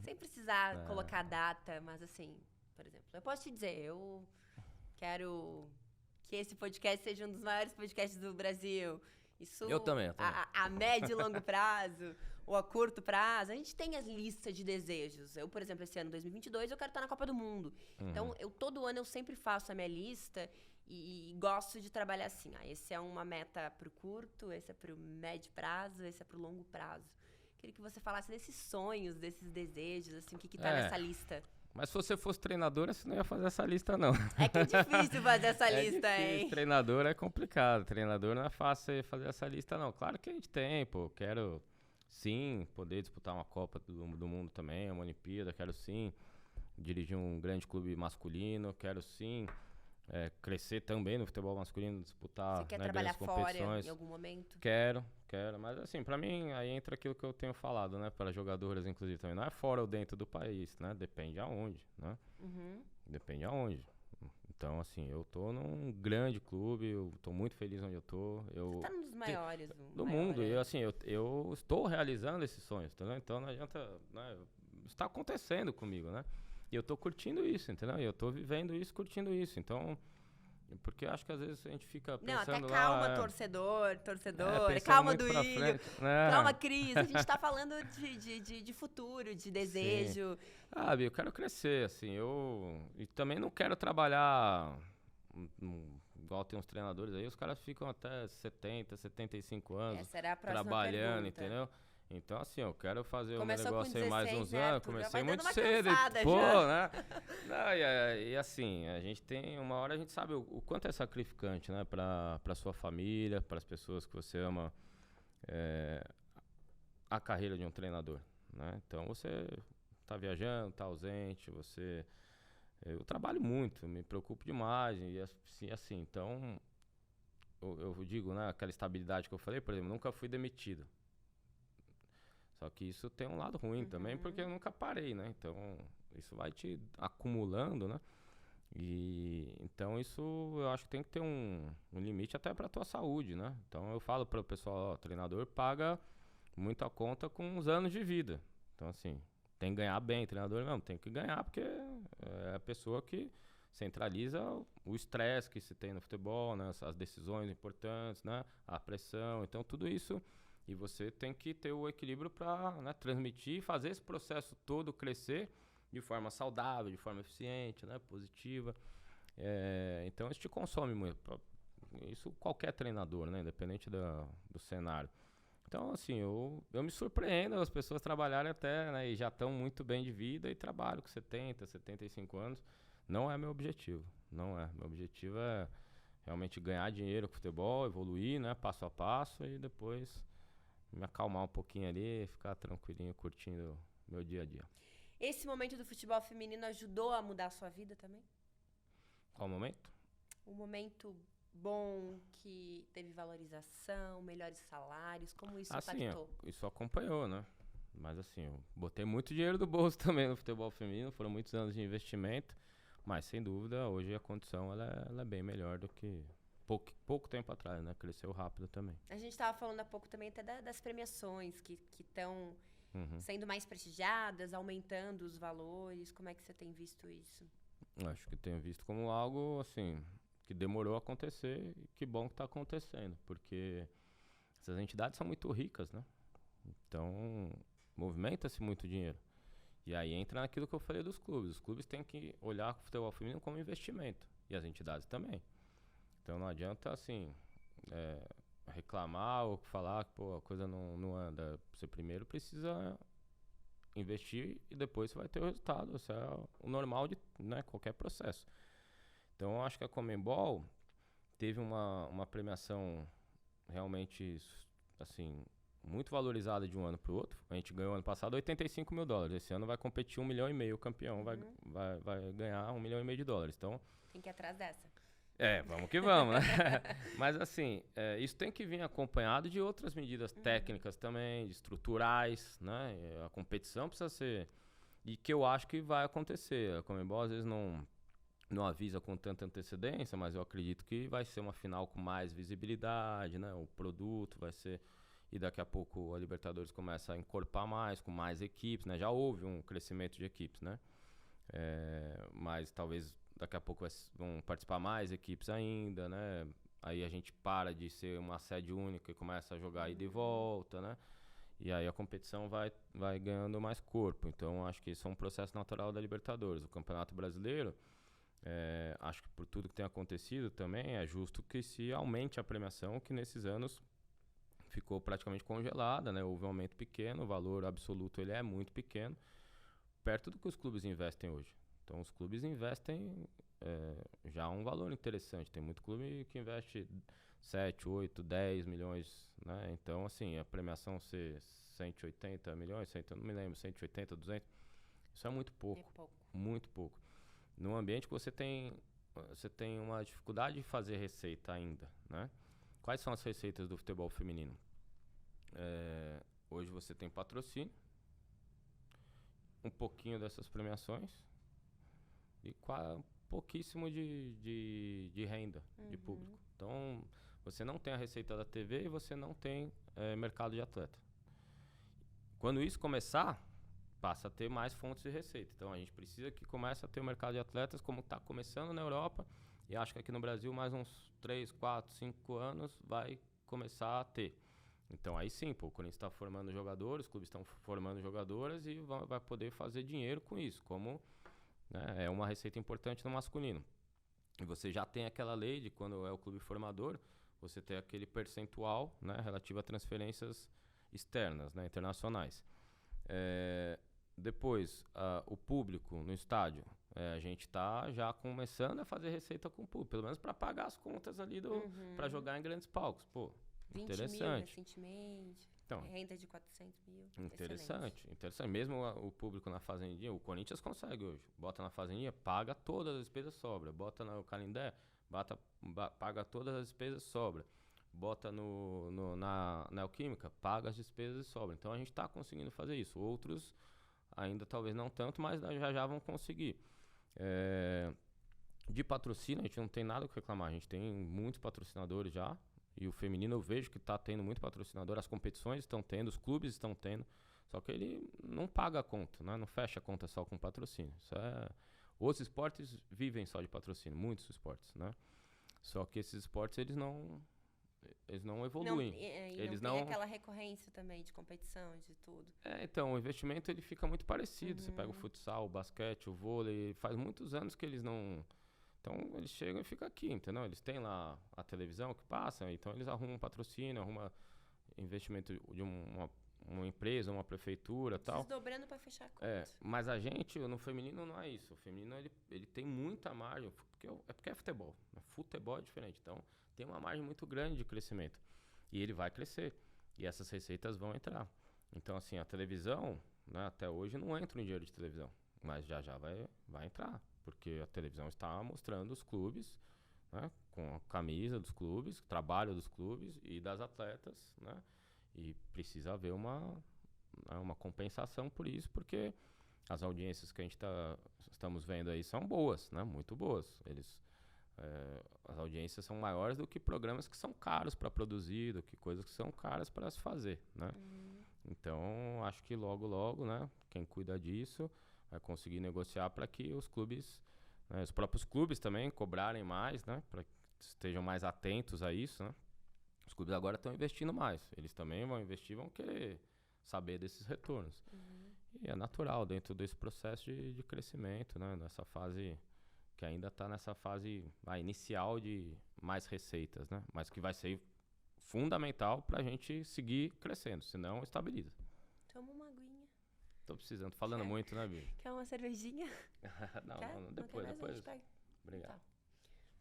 sem precisar colocar data, mas assim, por exemplo, eu posso te dizer, eu quero que esse podcast seja um dos maiores podcasts do Brasil. Isso, eu também. A médio e longo prazo, ou a curto prazo, a gente tem as listas de desejos. Eu, por exemplo, esse ano, 2022, eu quero estar na Copa do Mundo. Então, todo ano eu sempre faço a minha lista e gosto de trabalhar assim. Esse é uma meta pro curto, esse é pro médio prazo, esse é pro longo prazo. Queria que você falasse desses sonhos, desses desejos, assim, o que tá nessa lista. Mas se você fosse treinadora, você não ia fazer essa lista, não. É que é difícil fazer essa lista, difícil. Hein? Treinador é complicado. Treinador não é fácil fazer essa lista, não. Claro que a gente tem, pô. Quero, sim, poder disputar uma Copa do Mundo também, uma Olimpíada. Quero, sim, dirigir um grande clube masculino. Quero, sim, crescer também no futebol masculino, disputar Você quer grandes competições. trabalhar fora em algum momento? Quero. Mas assim, pra mim, aí entra aquilo que eu tenho falado, né? Para jogadores, inclusive, também. Não é fora ou dentro do país, né? Depende aonde, né? Depende aonde. Então, assim, eu tô num grande clube, eu tô muito feliz onde eu tô. Você tá num dos maiores do mundo. E, assim, eu estou realizando esses sonhos, entendeu? Então, não adianta, né? Está acontecendo comigo, né? E eu tô curtindo isso, entendeu? E eu tô vivendo isso, curtindo isso. Então... Porque acho que às vezes a gente fica pensando até calma, torcedor, calma Duílio, né? Calma, Cris, a gente tá falando de futuro, de desejo. Sim. Eu quero crescer, assim, e também não quero trabalhar, igual tem uns treinadores aí, os caras ficam até 70, 75 anos Essa era a próxima trabalhando, pergunta. Entendeu? Então, assim, eu quero fazer um Começou negócio com aí 16, mais uns né, anos. Arthur? Comecei Já vai muito dando uma cedo. cansada Pô, já. né? Não, e assim, a gente tem uma hora, a gente sabe o quanto é sacrificante, né? Pra sua família, para as pessoas que você ama, a carreira de um treinador, né? Então, você tá viajando, tá ausente, eu trabalho muito, me preocupo demais, e assim, então, eu digo, né? Aquela estabilidade que eu falei, por exemplo, nunca fui demitido. Só que isso tem um lado ruim também, porque eu nunca parei, né? Então, isso vai te acumulando, né? E então isso eu acho que tem que ter um limite até para tua saúde, né? Então eu falo para o pessoal, o treinador paga muita conta com os anos de vida. Então assim, tem que ganhar bem, treinador mesmo, tem que ganhar porque é a pessoa que centraliza o estresse que se tem no futebol, né? As decisões importantes, né? A pressão, então tudo isso. E você tem que ter o equilíbrio para, né, transmitir e fazer esse processo todo crescer de forma saudável, de forma eficiente, né, positiva. Então isso te consome muito. Isso qualquer treinador, né, independente do cenário. Então, assim, eu me surpreendo as pessoas trabalharem até, né, e já estão muito bem de vida e trabalham com 70, 75 anos. Não é meu objetivo, não é. Meu objetivo é realmente ganhar dinheiro com futebol, evoluir, né, passo a passo e depois me acalmar um pouquinho ali, ficar tranquilinho, curtindo meu dia a dia. Esse momento do futebol feminino ajudou a mudar a sua vida também? Qual momento? Um momento bom, que teve valorização, melhores salários, como isso impactou? Sim, isso acompanhou, né? Mas assim, eu botei muito dinheiro do bolso também no futebol feminino, foram muitos anos de investimento, mas sem dúvida, hoje a condição ela é bem melhor do que pouco tempo atrás, né? Cresceu rápido também. A gente estava falando há pouco também até das premiações que estão sendo mais prestigiadas, aumentando os valores. Como é que você tem visto isso? Acho que tenho visto como algo, assim, que demorou a acontecer e que bom que está acontecendo, porque essas entidades são muito ricas, né? Então, movimenta-se muito dinheiro. E aí entra naquilo que eu falei dos clubes. Os clubes têm que olhar o futebol feminino como investimento. E as entidades também. Então não adianta, assim, reclamar ou falar que pô, a coisa não anda. Você primeiro precisa investir e depois você vai ter o resultado. Isso é o normal de, né, qualquer processo. Então eu acho que a Conmebol teve uma premiação realmente, assim, muito valorizada de um ano para o outro. A gente ganhou ano passado $85 mil. Esse ano vai competir 1,5 milhão. O campeão vai ganhar $1,5 milhão de dólares. Então, tem que ir atrás dessa. Vamos que vamos, né? Mas assim, isso tem que vir acompanhado de outras medidas técnicas também, de estruturais, né? A competição precisa ser... E que eu acho que vai acontecer. A Conmebol às vezes não avisa com tanta antecedência, mas eu acredito que vai ser uma final com mais visibilidade, né? O produto vai ser... E daqui a pouco a Libertadores começa a encorpar mais, com mais equipes, né? Já houve um crescimento de equipes, né? Mas talvez daqui a pouco vão participar mais equipes ainda, né? Aí a gente para de ser uma sede única e começa a jogar ida e volta, né? E aí a competição vai ganhando mais corpo. Então acho que isso é um processo natural da Libertadores. O Campeonato Brasileiro, acho que por tudo que tem acontecido também, é justo que se aumente a premiação, que nesses anos ficou praticamente congelada, né? Houve um aumento pequeno, o valor absoluto ele é muito pequeno, perto do que os clubes investem hoje. Então os clubes investem já um valor interessante. Tem muito clube que investe 7, 8, 10 milhões, né? Então assim, a premiação ser 180 milhões, não me lembro, 180, 200, isso é muito pouco. É pouco. Muito pouco. Num ambiente que você tem uma dificuldade de fazer receita ainda, né? Quais são as receitas do futebol feminino? Hoje você tem patrocínio, um pouquinho dessas premiações e pouquíssimo de renda de público. Então, você não tem a receita da TV e você não tem mercado de atleta. Quando isso começar, passa a ter mais fontes de receita. Então, a gente precisa que comece a ter o mercado de atletas como está começando na Europa e acho que aqui no Brasil mais uns 3, 4, 5 anos vai começar a ter. Então aí sim, o Corinthians está formando jogadores, os clubes estão formando jogadoras e vai poder fazer dinheiro com isso, como, né, é uma receita importante no masculino. E você já tem aquela lei de quando é o clube formador, você tem aquele percentual, né, relativo a transferências externas, né, internacionais. Depois, o público no estádio, a gente está já começando a fazer receita com o público, pelo menos para pagar as contas ali para jogar em grandes palcos. Pô, 20 interessante. mil recentemente, então, renda de 400 mil. Interessante. Mesmo o público na Fazendinha, o Corinthians consegue hoje. Bota na Fazendinha, paga todas as despesas, sobra. Bota no Canindé, paga todas as despesas, sobra. Bota na Neoquímica, paga as despesas e sobra. Então a gente está conseguindo fazer isso. Outros ainda talvez não tanto, mas já vão conseguir. De patrocínio, a gente não tem nada o que reclamar. A gente tem muitos patrocinadores já. E o feminino eu vejo que está tendo muito patrocinador. As competições estão tendo, os clubes estão tendo. Só que ele não paga a conta, né? Não fecha a conta só com patrocínio. Os esportes vivem só de patrocínio, muitos esportes, né? Só que esses esportes, eles não evoluem. Eles não tem aquela recorrência também de competição, de tudo. Então, o investimento ele fica muito parecido. Você pega o futsal, o basquete, o vôlei, faz muitos anos que eles não... Então, eles chegam e ficam aqui, entendeu? Eles têm lá a televisão que passa, então eles arrumam patrocínio, arrumam investimento de uma empresa, uma prefeitura e tal. Desdobrando para fechar a conta. Mas a gente, no feminino, não é isso. O feminino, ele tem muita margem, porque é futebol. Futebol é diferente, então tem uma margem muito grande de crescimento. E ele vai crescer. E essas receitas vão entrar. Então, assim, a televisão, né, até hoje não entra em dinheiro de televisão. Mas já vai entrar. Porque a televisão está mostrando os clubes, né, com a camisa dos clubes, o trabalho dos clubes e das atletas, né? E precisa haver uma compensação por isso, porque as audiências que a gente estamos vendo aí são boas, né? Muito boas. As audiências são maiores do que programas que são caros para produzir, do que coisas que são caras para se fazer, né? Então, acho que logo, logo, né, quem cuida disso vai conseguir negociar para que os clubes, né, os próprios clubes também cobrarem mais, né, para que estejam mais atentos a isso, né? Os clubes agora estão investindo mais. Eles também vão investir, vão querer saber desses retornos. E é natural dentro desse processo de crescimento, né, nessa fase que ainda está nessa fase inicial de mais receitas, né, mas que vai ser fundamental para a gente seguir crescendo, senão estabiliza. Toma uma aguinha. Tô precisando, falando muito, né, Bi? Quer uma cervejinha? não, depois. Obrigado. Tá.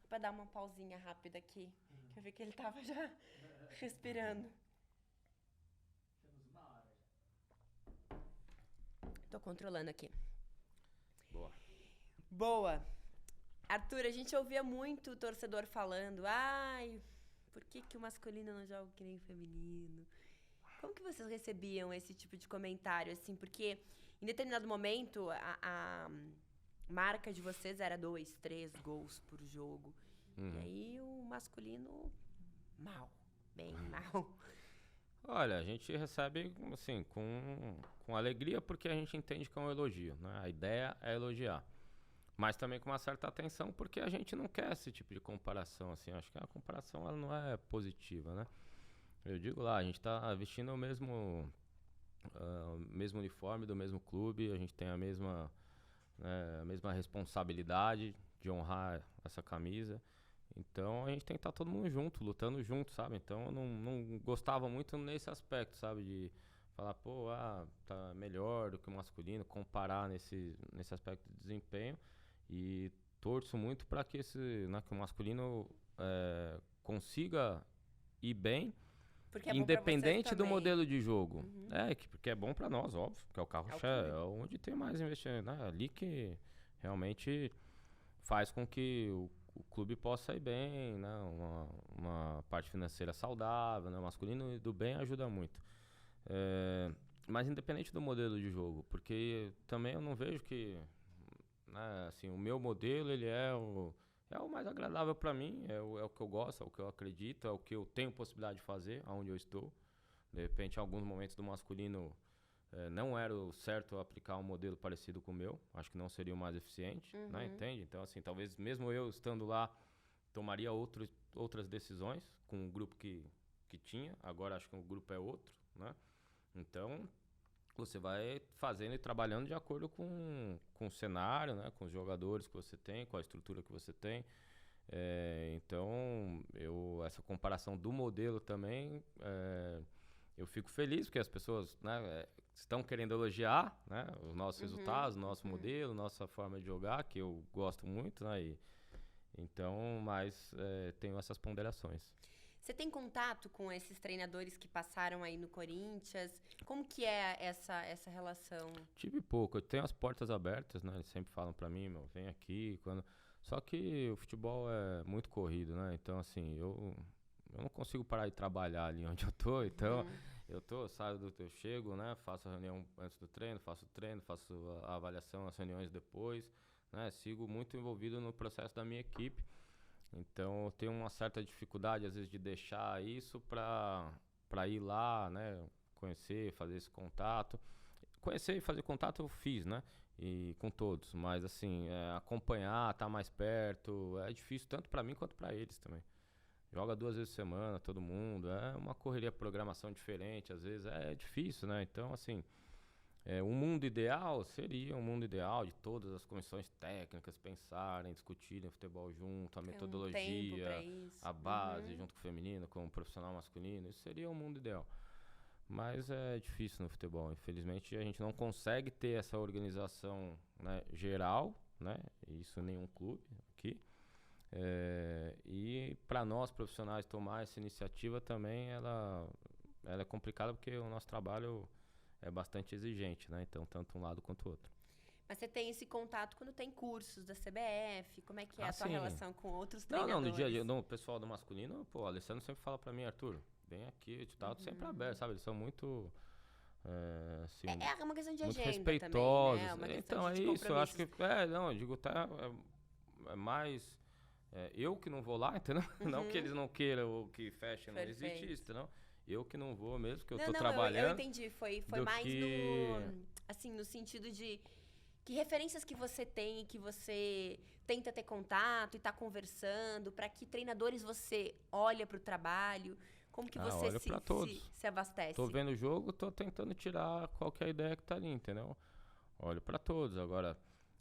Só pra dar uma pausinha rápida aqui, que eu vi que ele tava já respirando. Tô controlando aqui. Boa. Arthur, a gente ouvia muito o torcedor falando, por que o masculino não joga que nem o feminino? Como que vocês recebiam esse tipo de comentário, assim? Porque em determinado momento a marca de vocês era 2, 3 gols por jogo. E aí o masculino, bem mal. Olha, a gente recebe, assim, com alegria, porque a gente entende que é um elogio, né? A ideia é elogiar. Mas também com uma certa atenção, porque a gente não quer esse tipo de comparação, assim. Acho que a comparação, ela não é positiva, né? Eu digo lá, a gente tá vestindo o mesmo uniforme do mesmo clube, a gente tem a mesma responsabilidade de honrar essa camisa. Então a gente tem que estar todo mundo junto, lutando junto, sabe? Então eu não gostava muito nesse aspecto, sabe? De falar, tá melhor do que o masculino, comparar nesse aspecto de desempenho. E torço muito para que que o masculino consiga ir bem, porque é independente do modelo de jogo. Porque é bom para nós, óbvio, que é o carro-chefe, é onde tem mais investimento, né? Ali que realmente faz com que o clube possa ir bem, né? Uma parte financeira saudável, né? O masculino do bem ajuda muito. Mas independente do modelo de jogo, porque também eu não vejo que, né, assim, o meu modelo ele é o mais agradável para mim, é o que eu gosto, é o que eu acredito, é o que eu tenho possibilidade de fazer, aonde eu estou. De repente, em alguns momentos do masculino, não era o certo aplicar um modelo parecido com o meu. Acho que não seria o mais eficiente, né? Entende? Então, assim, talvez mesmo eu estando lá, tomaria outras decisões com o grupo que tinha. Agora acho que o grupo é outro, né? Então, você vai fazendo e trabalhando de acordo com o cenário, né? Com os jogadores que você tem, com a estrutura que você tem. Então, essa comparação do modelo também, eu fico feliz porque as pessoas, né, estão querendo elogiar, né, os nossos resultados, nosso modelo, nossa forma de jogar, que eu gosto muito, né? Então, mas tenho essas ponderações. Você tem contato com esses treinadores que passaram aí no Corinthians? Como que é essa relação? Tive pouco. Eu tenho as portas abertas, né? Eles sempre falam pra mim, vem aqui. Só que o futebol é muito corrido, né? Então, assim, eu não consigo parar de trabalhar ali onde eu tô. Então, eu chego, né? Faço a reunião antes do treino, faço a avaliação, as reuniões depois, né? Sigo muito envolvido no processo da minha equipe. Então, eu tenho uma certa dificuldade, às vezes, de deixar isso para ir lá, né? Conhecer, fazer esse contato. Conhecer e fazer contato eu fiz, né? E com todos. Mas, assim, acompanhar, estar mais perto, é difícil tanto para mim quanto para eles também. Joga 2 vezes por semana, todo mundo. É uma correria, programação diferente, às vezes é difícil, né? Então, assim... um mundo ideal seria um mundo ideal de todas as comissões técnicas pensarem, discutirem o futebol junto, a metodologia, a base junto com o feminino, com o profissional masculino. Isso seria um mundo ideal. Mas é difícil no futebol. Infelizmente, a gente não consegue ter essa organização, né, geral, né? Isso em nenhum clube aqui. E para nós profissionais tomar essa iniciativa também, ela é complicada porque o nosso trabalho é bastante exigente, né? Então, tanto um lado quanto o outro. Mas você tem esse contato quando tem cursos da CBF? Como é que é a sua relação com outros treinadores? Não, no dia a dia, o pessoal do masculino, o Alessandro sempre fala pra mim, Arthur, vem aqui, eu tô sempre aberto, sabe? Eles são muito, assim, é uma questão de muito agenda respeitosos. também, né? Uma Então é isso, eu acho que, não, eu digo até, é mais eu que não vou lá, entendeu? Não que eles não queiram ou que fechem, não existe isso, entendeu? Eu que não vou mesmo, que eu tô trabalhando. Eu entendi, foi mais assim, no sentido de que referências que você tem e que você tenta ter contato e tá conversando, para que treinadores você olha pro trabalho, como que você se abastece? Tô vendo o jogo, tô tentando tirar qualquer ideia que tá ali, entendeu? Olho para todos. Agora,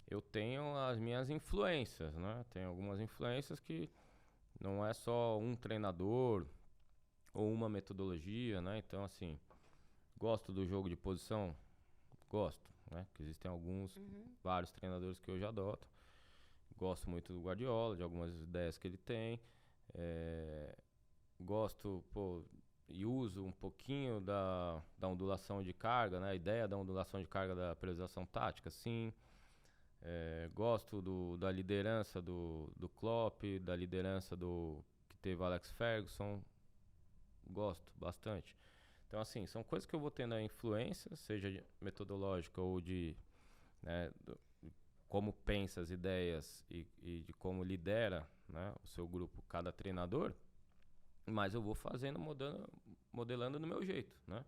eu tenho as minhas influências, né? Tem algumas influências que não é só um treinador ou uma metodologia, né? Então, assim, gosto do jogo de posição? Gosto, né? Que existem vários treinadores que eu já adoto. Gosto muito do Guardiola, de algumas ideias que ele tem. Gosto, e uso um pouquinho da ondulação de carga, né? A ideia da ondulação de carga da periodização tática, sim. Gosto da liderança do Klopp, da liderança que teve o Alex Ferguson. Gosto bastante. Então, assim, são coisas que eu vou tendo a influência, seja metodológica ou de como pensa as ideias e de como lidera, né, o seu grupo, cada treinador, mas eu vou fazendo, modelando no meu jeito, né?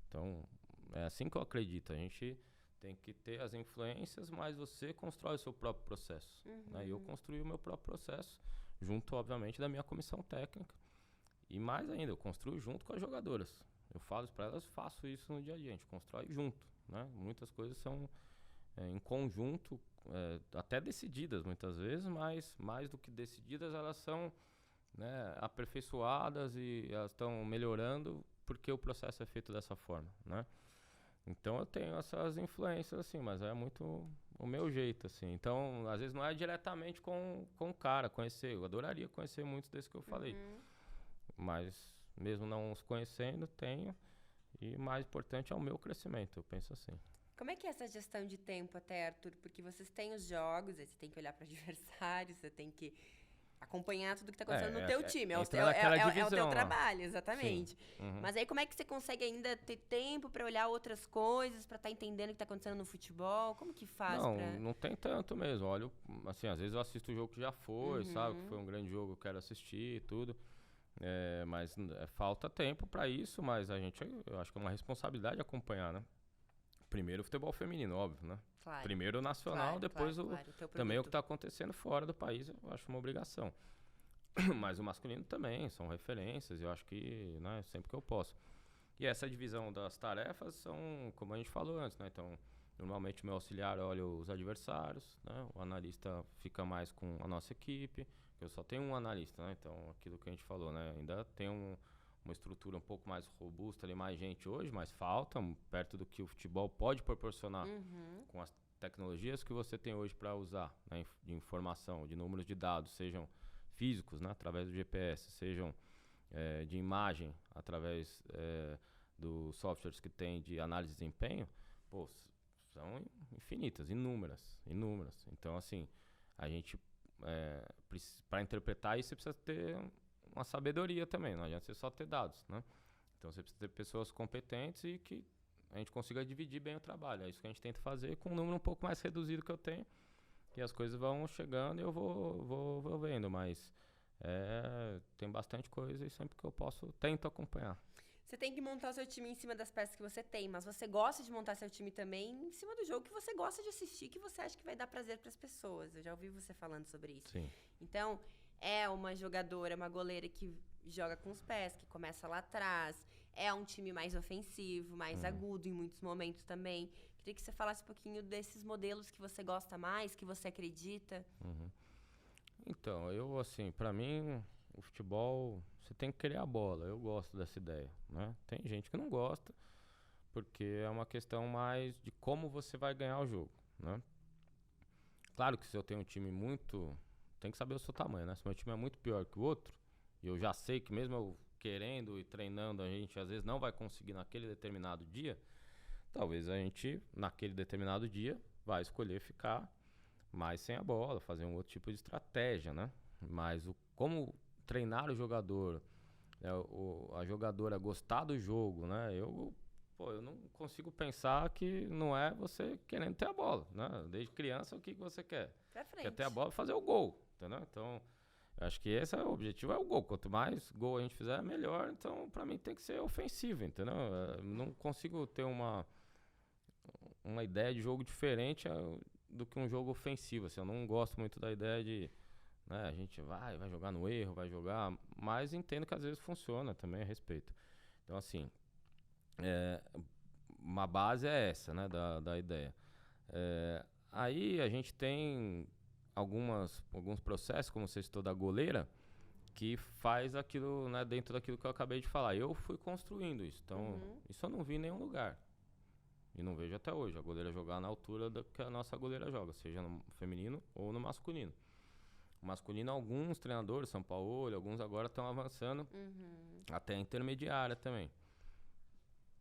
Então, é assim que eu acredito. A gente tem que ter as influências, mas você constrói o seu próprio processo. Né? E eu construí o meu próprio processo, junto, obviamente, da minha comissão técnica. E mais ainda, eu construo junto com as jogadoras. Eu falo para elas, faço isso no dia a dia. A gente constrói junto. Né? Muitas coisas são em conjunto, até decididas muitas vezes, mas mais do que decididas, elas são, né, aperfeiçoadas e elas estão melhorando porque o processo é feito dessa forma, né? Então eu tenho essas influências, assim, mas é muito o meu jeito, assim. Então, às vezes não é diretamente com o cara, conhecer. Eu adoraria conhecer muitos desses que eu falei. Mas, mesmo não os conhecendo, tenho. E o mais importante é o meu crescimento, eu penso assim. Como é que é essa gestão de tempo até, Arthur? Porque vocês têm os jogos, aí você tem que olhar para adversários, você tem que acompanhar tudo que tá acontecendo no teu time. É o teu trabalho, exatamente. Mas aí como é que você consegue ainda ter tempo para olhar outras coisas, para estar entendendo o que tá acontecendo no futebol? Como que faz? Não tem tanto mesmo. Olha, assim, às vezes eu assisto o jogo que já foi, sabe? Que foi um grande jogo, eu quero assistir e tudo. Mas falta tempo para isso, mas eu acho que é uma responsabilidade acompanhar, né? Primeiro o futebol feminino, óbvio, né? Claro. Primeiro o nacional, depois também o que está acontecendo fora do país, eu acho uma obrigação. Mas o masculino também, são referências, eu acho que, né, sempre que eu posso. E essa divisão das tarefas são, como a gente falou antes, né? Então, normalmente o meu auxiliar olha os adversários, né? O analista fica mais com a nossa equipe, eu só tenho um analista, né? Então, aquilo que a gente falou, né? Ainda tem uma estrutura um pouco mais robusta ali, mais gente hoje, mas falta, perto do que o futebol pode proporcionar com as tecnologias que você tem hoje para usar, né, de informação, de números de dados, sejam físicos, né, através do GPS, sejam de imagem, através dos softwares que tem de análise de desempenho, são infinitas, inúmeras. Então, assim, a gente, para interpretar isso, você precisa ter uma sabedoria também, não adianta você só ter dados, né? Então você precisa ter pessoas competentes e que a gente consiga dividir bem o trabalho. É isso que a gente tenta fazer com um número um pouco mais reduzido que eu tenho. E as coisas vão chegando e eu vou vendo, mas tem bastante coisa e sempre que eu posso, tento acompanhar. Você tem que montar o seu time em cima das peças que você tem, mas você gosta de montar seu time também em cima do jogo que você gosta de assistir, que você acha que vai dar prazer para as pessoas. Eu já ouvi você falando sobre isso. Sim. Então, é uma jogadora, uma goleira que joga com os pés, que começa lá atrás. É um time mais ofensivo, mais agudo em muitos momentos também. Queria que você falasse um pouquinho desses modelos que você gosta mais, que você acredita. Então, eu, assim, pra mim, o futebol, você tem que criar a bola. Eu gosto dessa ideia, né? Tem gente que não gosta, porque é uma questão mais de como você vai ganhar o jogo, né? Claro que se eu tenho um time muito... Tem que saber o seu tamanho, né? Se meu time é muito pior que o outro, e eu já sei que mesmo eu querendo e treinando, a gente às vezes não vai conseguir naquele determinado dia, talvez a gente, naquele determinado dia, vai escolher ficar mais sem a bola, fazer um outro tipo de estratégia, né? Mas como treinar o jogador, a jogadora gostar do jogo, né? Eu pô, eu não consigo pensar que não é você querendo ter a bola, né? Desde criança, o que você quer? Pra frente. Quer ter a bola e fazer o gol, entendeu? Então, eu acho que esse é o objetivo, é o gol. Quanto mais gol a gente fizer, melhor. Então, pra mim, tem que ser ofensivo, entendeu? Não consigo ter uma ideia de jogo diferente do que um jogo ofensivo, assim. Eu não gosto muito da ideia de, né, a gente vai jogar no erro, vai jogar, mas entendo que às vezes funciona também, a respeito. Então, assim, uma base é essa, né, da ideia. Aí a gente tem alguns processos, como você citou, da goleira, que faz aquilo, né, dentro daquilo que eu acabei de falar. Eu fui construindo isso, então isso eu não vi em nenhum lugar. E não vejo até hoje a goleira jogar na altura que a nossa goleira joga, seja no feminino ou no masculino. O masculino, alguns treinadores, São Paulo, alguns agora estão avançando até a intermediária também.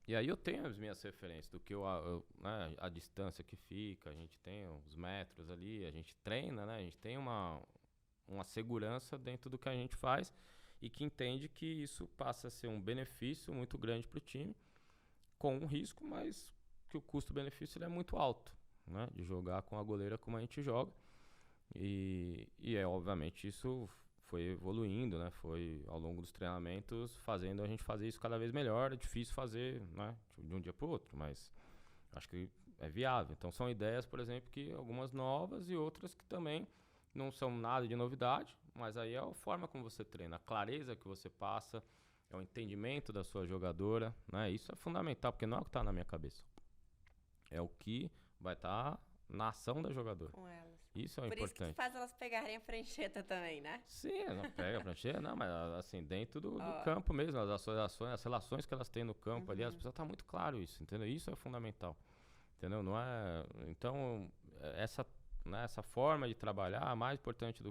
E aí eu tenho as minhas referências do que né, a distância que fica, a gente tem os metros ali, a gente treina, né? A gente tem uma segurança dentro do que a gente faz e que entende que isso passa a ser um benefício muito grande para o time, com um risco, mas que o custo-benefício ele é muito alto, né? De jogar com a goleira como a gente joga. E obviamente isso foi evoluindo, né? Foi ao longo dos treinamentos fazendo a gente fazer isso cada vez melhor. É difícil fazer, né, de um dia para o outro, mas acho que é viável. Então são ideias, por exemplo, que algumas novas e outras que também não são nada de novidade, mas aí é a forma como você treina, a clareza que você passa, é o entendimento da sua jogadora, né? Isso é fundamental, porque não é o que está na minha cabeça. É o que vai estar na ação da jogadora. Com elas. Isso é o importante. Por isso que faz elas pegarem a prancheta também, né? Sim, não pega a prancheta, não, mas assim, dentro do campo mesmo, as relações que elas têm no campo ali, as pessoas tá muito claro isso, entendeu? Isso é fundamental, entendeu? Não é... Então, essa forma de trabalhar, mais importante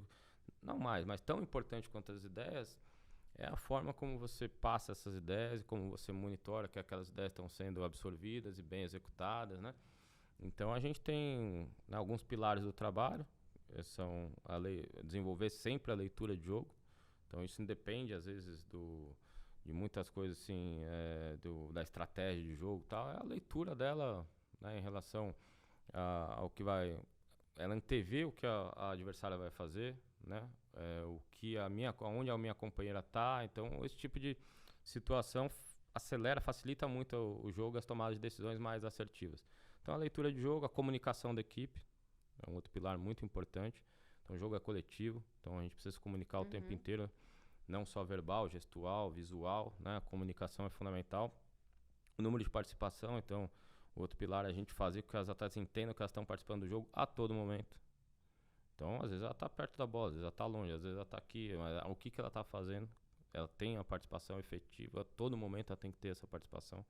não mais, mas tão importante quanto as ideias, é a forma como você passa essas ideias e como você monitora que aquelas ideias estão sendo absorvidas e bem executadas, né? Então a gente tem, né, alguns pilares do trabalho, são desenvolver sempre a leitura de jogo. Então isso independe às vezes de muitas coisas assim, da estratégia de jogo e tal, é a leitura dela, né, em relação ao que vai... Ela antever o que a adversária vai fazer, né? Onde a minha companheira está. Então, esse tipo de situação facilita muito o jogo, as tomadas de decisões mais assertivas. Então, a leitura de jogo, a comunicação da equipe é um outro pilar muito importante. Então, o jogo é coletivo, então a gente precisa se comunicar o tempo inteiro, não só verbal, gestual, visual, né? A comunicação é fundamental. O número de participação, então, o outro pilar é a gente fazer com que as atletas entendam que elas estão participando do jogo a todo momento. Então, às vezes ela está perto da bola, às vezes ela está longe, às vezes ela está aqui, mas o que ela está fazendo? Ela tem a participação efetiva, a todo momento ela tem que ter essa participação.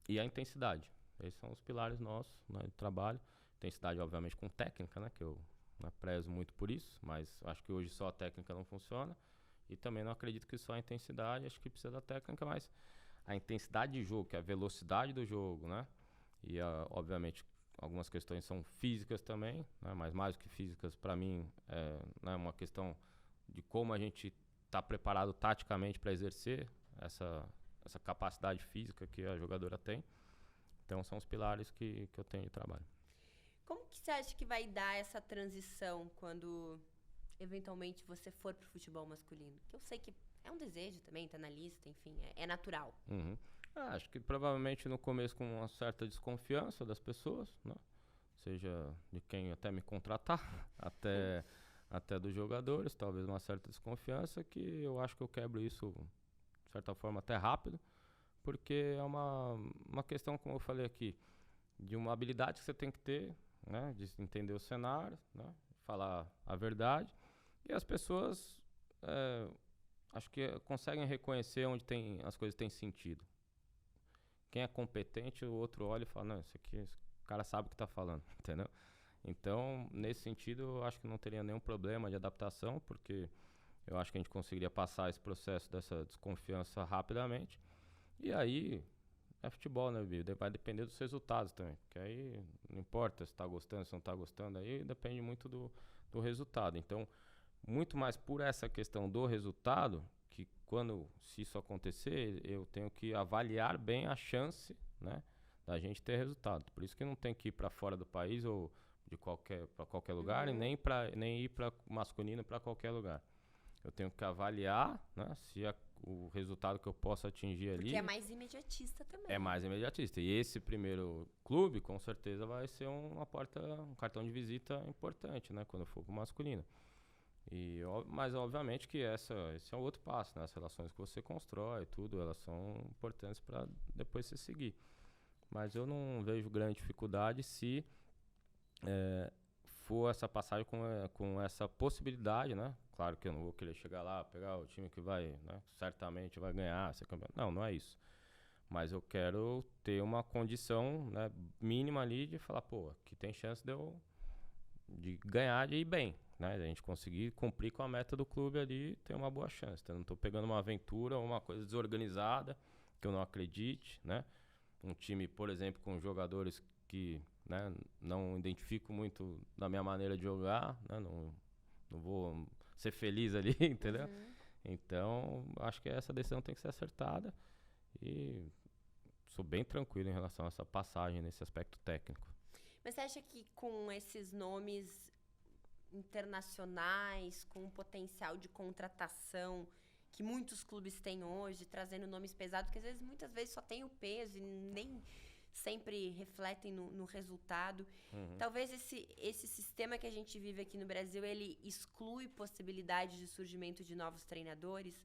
E a intensidade. Esses são os pilares nossos, né, de trabalho. Intensidade, obviamente, com técnica, né, que eu prezo muito por isso, mas acho que hoje só a técnica não funciona. E também não acredito que só a intensidade, acho que precisa da técnica, mas a intensidade de jogo, que é a velocidade do jogo, né? E, obviamente, algumas questões são físicas também, né? Mas mais do que físicas, para mim, né, uma questão de como a gente está preparado taticamente para exercer essa capacidade física que a jogadora tem. Então, são os pilares que eu tenho de trabalho. Como que você acha que vai dar essa transição quando, eventualmente, você for pro futebol masculino? Que eu sei que é um desejo também, tá na lista, enfim, é natural. Acho que provavelmente no começo com uma certa desconfiança das pessoas, né? Seja de quem até me contratar, até dos jogadores, talvez uma certa desconfiança, que eu acho que eu quebro isso, de certa forma, até rápido, porque é uma questão, como eu falei aqui, de uma habilidade que você tem que ter, né? De entender o cenário, né? Falar a verdade, e as pessoas... acho que conseguem reconhecer onde as coisas têm sentido. Quem é competente, o outro olha e fala, não, esse cara sabe o que está falando, entendeu? Então, nesse sentido, eu acho que não teria nenhum problema de adaptação, porque eu acho que a gente conseguiria passar esse processo dessa desconfiança rapidamente. E aí, é futebol, né, Bia? Vai depender dos resultados também, porque aí não importa se está gostando, se não está gostando, aí depende muito do resultado. Então, muito mais por essa questão do resultado que se isso acontecer, eu tenho que avaliar bem a chance, né, da gente ter resultado. Por isso que não tem que ir para fora do país ou para qualquer lugar e nem ir para masculino para qualquer lugar. Eu tenho que avaliar, né, se o resultado que eu posso atingir ali... Porque é mais imediatista também. É mais imediatista. E esse primeiro clube, com certeza, vai ser um cartão de visita importante, né, quando eu for pro masculino. Mas, obviamente, que esse é um outro passo, né? As relações que você constrói, tudo, elas são importantes para depois você seguir. Mas eu não vejo grande dificuldade se for essa passagem com essa possibilidade, né? Claro que eu não vou querer chegar lá, pegar o time que vai, né, certamente vai ganhar, ser campeão. Não é isso. Mas eu quero ter uma condição, né, mínima ali de falar, pô, aqui tem chance de ganhar, de ir bem, né? A gente conseguir cumprir com a meta do clube ali, tem uma boa chance. Então, não estou pegando uma aventura ou uma coisa desorganizada, que eu não acredite, né? Um time, por exemplo, com jogadores que, né, não identifico muito na minha maneira de jogar, né? Não vou ser feliz ali, entendeu? Então, acho que essa decisão tem que ser acertada e sou bem tranquilo em relação a essa passagem nesse aspecto técnico. Mas você acha que com esses nomes internacionais, com o potencial de contratação que muitos clubes têm hoje, trazendo nomes pesados, porque às vezes, muitas vezes só tem o peso e nem sempre refletem no resultado. Talvez esse sistema que a gente vive aqui no Brasil, ele exclui possibilidade de surgimento de novos treinadores,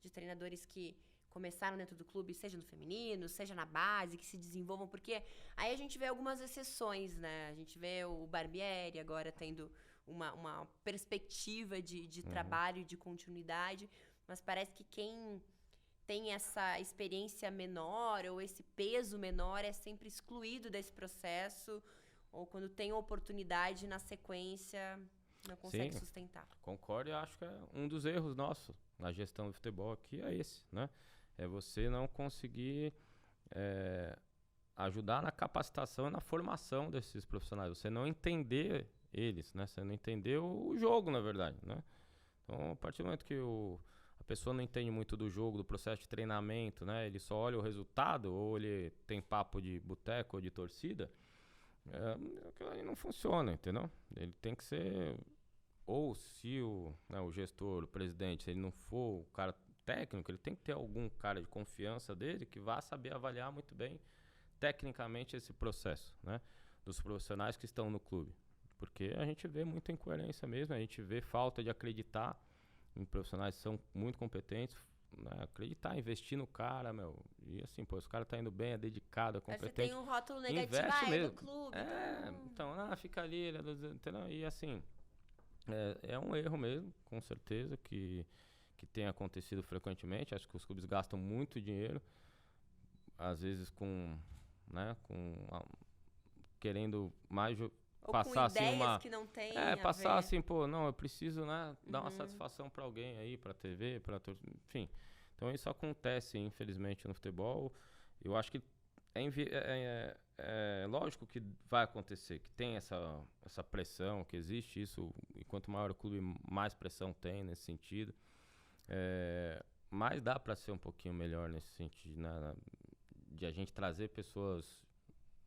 de treinadores que começaram dentro do clube, seja no feminino, seja na base, que se desenvolvam, porque aí a gente vê algumas exceções, né? A gente vê o Barbieri agora tendo uma perspectiva de trabalho, de continuidade, mas parece que quem tem essa experiência menor ou esse peso menor é sempre excluído desse processo, ou quando tem oportunidade na sequência não consegue sustentar. Concordo, e acho que é um dos erros nossos na gestão do futebol aqui é esse, né? É você não conseguir ajudar na capacitação e na formação desses profissionais. Você não entender eles, né? Você não entender o jogo, na verdade, né? Então, a partir do momento que a pessoa não entende muito do jogo, do processo de treinamento, né? Ele só olha o resultado, ou ele tem papo de boteco ou de torcida, aquilo aí não funciona, entendeu? Ele tem que ser... Ou se o gestor, o presidente, se ele não for o cara técnico, ele tem que ter algum cara de confiança dele que vá saber avaliar muito bem tecnicamente esse processo, né, dos profissionais que estão no clube. Porque a gente vê muita incoerência mesmo, a gente vê falta de acreditar em profissionais que são muito competentes, né, acreditar, investir no cara, e assim, pô, esse cara tá indo bem, é dedicado, é competente. Você tem um rótulo negativo, do clube. Então, fica ali, entendeu? E assim, é um erro mesmo, com certeza, que tem acontecido frequentemente. Acho que os clubes gastam muito dinheiro, às vezes querendo mais ou passar com ideias assim que não tem passar assim, pô, não, eu preciso, né, dar uma satisfação para alguém aí, para TV, enfim. Então isso acontece, infelizmente, no futebol. Eu acho que é lógico que vai acontecer, que tem essa pressão, que existe isso, e quanto maior o clube, mais pressão tem nesse sentido. Mas dá para ser um pouquinho melhor nesse sentido, né, de a gente trazer pessoas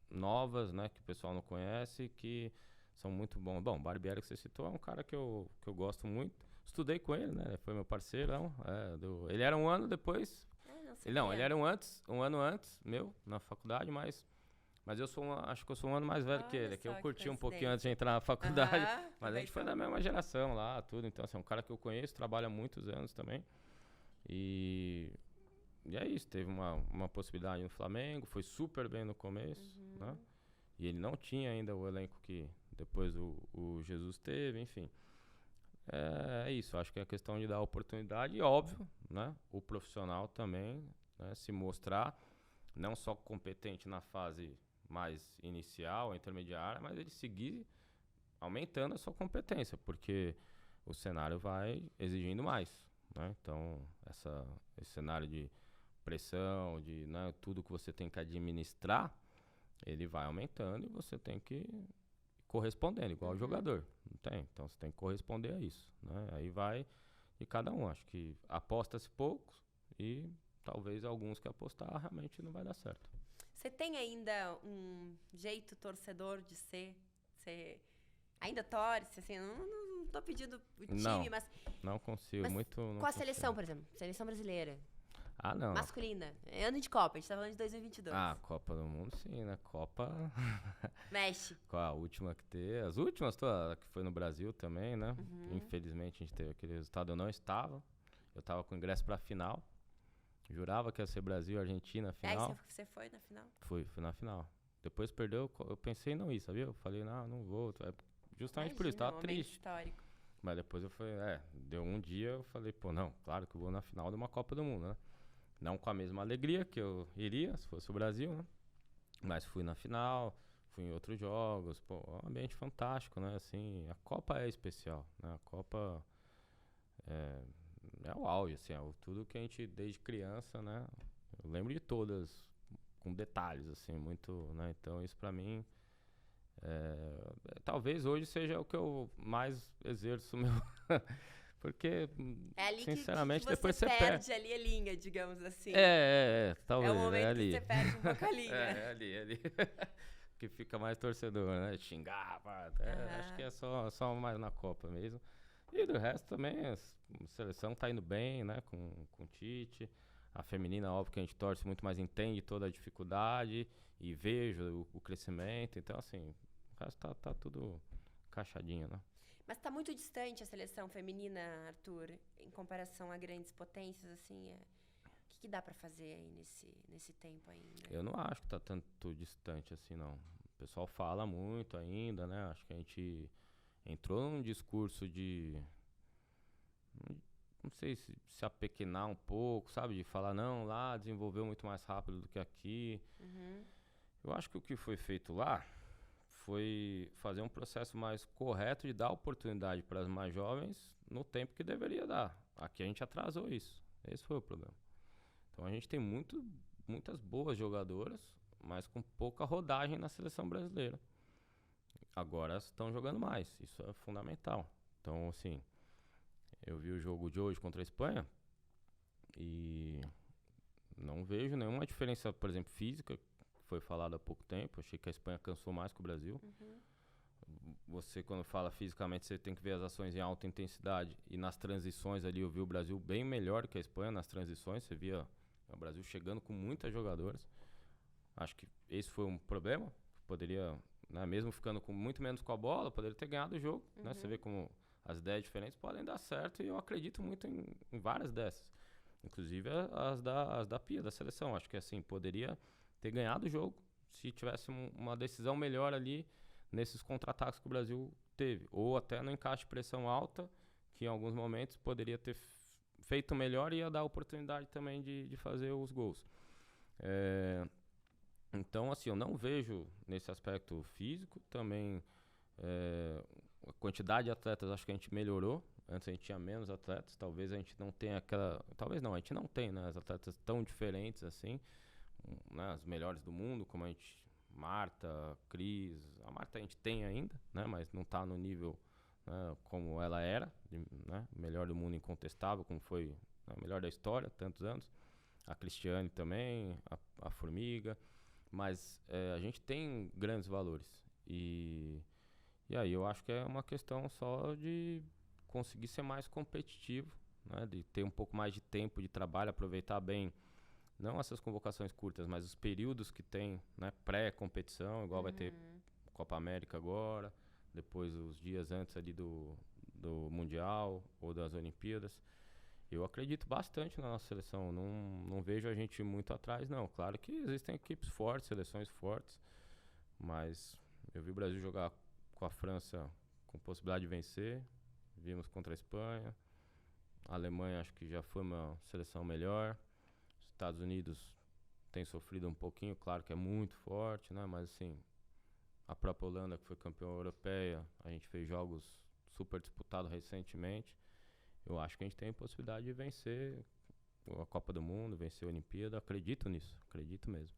novas, né, que o pessoal não conhece, que são muito bons. Bom, o Barbieri que você citou é um cara que eu gosto muito. Estudei com ele, né, foi meu parceiro. Ele era um ano depois... Ele era um ano antes meu, na faculdade, mas eu acho que eu sou um ano mais velho que ele, que eu curti um pouquinho antes de entrar na faculdade, mas a gente foi da mesma geração lá, tudo, então assim, é um cara que eu conheço, trabalha há muitos anos também, e é isso, teve uma possibilidade no Flamengo, foi super bem no começo, né, e ele não tinha ainda o elenco que depois o Jesus teve, enfim. É isso, acho que é a questão de dar oportunidade e, óbvio, né, o profissional também, né, se mostrar não só competente na fase mais inicial, intermediária, mas ele seguir aumentando a sua competência, porque o cenário vai exigindo mais, né? Então, esse cenário de pressão, de, né, tudo que você tem que administrar, ele vai aumentando e você tem que correspondendo, igual o jogador, não tem? Então você tem que corresponder a isso, né? Aí vai e cada um. Acho que aposta-se poucos e talvez alguns que apostar realmente não vai dar certo. Você tem ainda um jeito torcedor de ser? Você ainda torce? Assim, não tô pedindo o time, mas... Não consigo, muito... Não com a consigo. seleção, por exemplo, seleção brasileira. Ah, não. Masculina. É ano de Copa, a gente tá falando de 2022. Ah, Copa do Mundo, sim, né? Copa... Mexe. Com a última que teve. As últimas, toda, que foi no Brasil também, né? Infelizmente, a gente teve aquele resultado. Eu não estava. Eu tava com ingresso pra final. Jurava que ia ser Brasil e Argentina, final. Você foi na final? Fui na final. Depois perdeu, eu pensei em não ir, sabia? Eu falei, não vou. Justamente por isso, tava triste. Histórico. Mas depois eu falei, deu um dia, eu falei, pô, não, claro que eu vou na final de uma Copa do Mundo, né? Não com a mesma alegria que eu iria, se fosse o Brasil, né? Mas fui na final, fui em outros jogos, pô, um ambiente fantástico, né? Assim, a Copa é especial, né? A Copa é o auge, assim, tudo que a gente, desde criança, né? Eu lembro de todas, com detalhes, assim, muito, né? Então, isso pra mim, talvez hoje seja o que eu mais exerço meu... Porque, ali sinceramente, que você depois você perde ali a linha, digamos assim. Talvez. É o momento ali. que você perde um pouco a linha. ali. Que fica mais torcedor, né? Xingar, acho que é só mais na Copa mesmo. E do resto também, a seleção tá indo bem, né? Com o Tite. A feminina, óbvio que a gente torce muito, mas entende toda a dificuldade e vejo o crescimento. Então, assim, o resto tá tudo encaixadinho, né? Mas tá muito distante a seleção feminina, Arthur, em comparação a grandes potências, assim. O que dá pra fazer aí nesse tempo ainda? Eu não acho que tá tanto distante assim, não. O pessoal fala muito ainda, né? Acho que a gente entrou num discurso de... Não sei se apequenar um pouco, sabe? De falar, não, lá desenvolveu muito mais rápido do que aqui. Eu acho que o que foi feito lá foi fazer um processo mais correto de dar oportunidade para as mais jovens no tempo que deveria dar. Aqui a gente atrasou isso. Esse foi o problema. Então a gente tem muitas boas jogadoras, mas com pouca rodagem na seleção brasileira. Agora estão jogando mais. Isso é fundamental. Então, assim, eu vi o jogo de hoje contra a Espanha e não vejo nenhuma diferença, por exemplo, física. Foi falado há pouco tempo, achei que a Espanha cansou mais que o Brasil. Você, quando fala fisicamente, você tem que ver as ações em alta intensidade, e nas transições ali eu vi o Brasil bem melhor que a Espanha nas transições. Você via o Brasil chegando com muitas jogadoras. Acho que esse foi um problema. Poderia, né, mesmo ficando com muito menos com a bola, poderia ter ganhado o jogo, né? Você vê como as ideias diferentes podem dar certo, e eu acredito muito em várias dessas, inclusive as da Pia, da seleção. Acho que, assim, poderia ter ganhado o jogo se tivesse uma decisão melhor ali nesses contra-ataques que o Brasil teve, ou até no encaixe de pressão alta, que em alguns momentos poderia ter feito melhor e ia dar oportunidade também de fazer os gols. Então, assim, eu não vejo nesse aspecto físico também a quantidade de atletas. Acho que a gente melhorou. Antes a gente tinha menos atletas, talvez a gente não tenha aquela... Talvez não, a gente não tem, né, as atletas tão diferentes assim, né, as melhores do mundo, como a gente... Marta, Cris... A Marta a gente tem ainda, né, mas não está no nível, né, como ela era, né, melhor do mundo incontestável, como foi a melhor da história, tantos anos. A Cristiane também, a Formiga... Mas a gente tem grandes valores. E aí eu acho que é uma questão só de conseguir ser mais competitivo, né? De ter um pouco mais de tempo de trabalho, aproveitar bem, não essas convocações curtas, mas os períodos que tem, né, pré-competição, igual vai ter Copa América agora, depois os dias antes ali do Mundial ou das Olimpíadas. Eu acredito bastante na nossa seleção, não vejo a gente muito atrás, não. Claro que existem equipes fortes, seleções fortes, mas eu vi o Brasil jogar com a França com possibilidade de vencer, vimos contra a Espanha, a Alemanha acho que já foi uma seleção melhor, os Estados Unidos tem sofrido um pouquinho, claro que é muito forte, né? Mas assim, a própria Holanda, que foi campeã europeia, a gente fez jogos super disputados recentemente. Eu acho que a gente tem a possibilidade de vencer a Copa do Mundo, vencer a Olimpíada. Acredito nisso, acredito mesmo.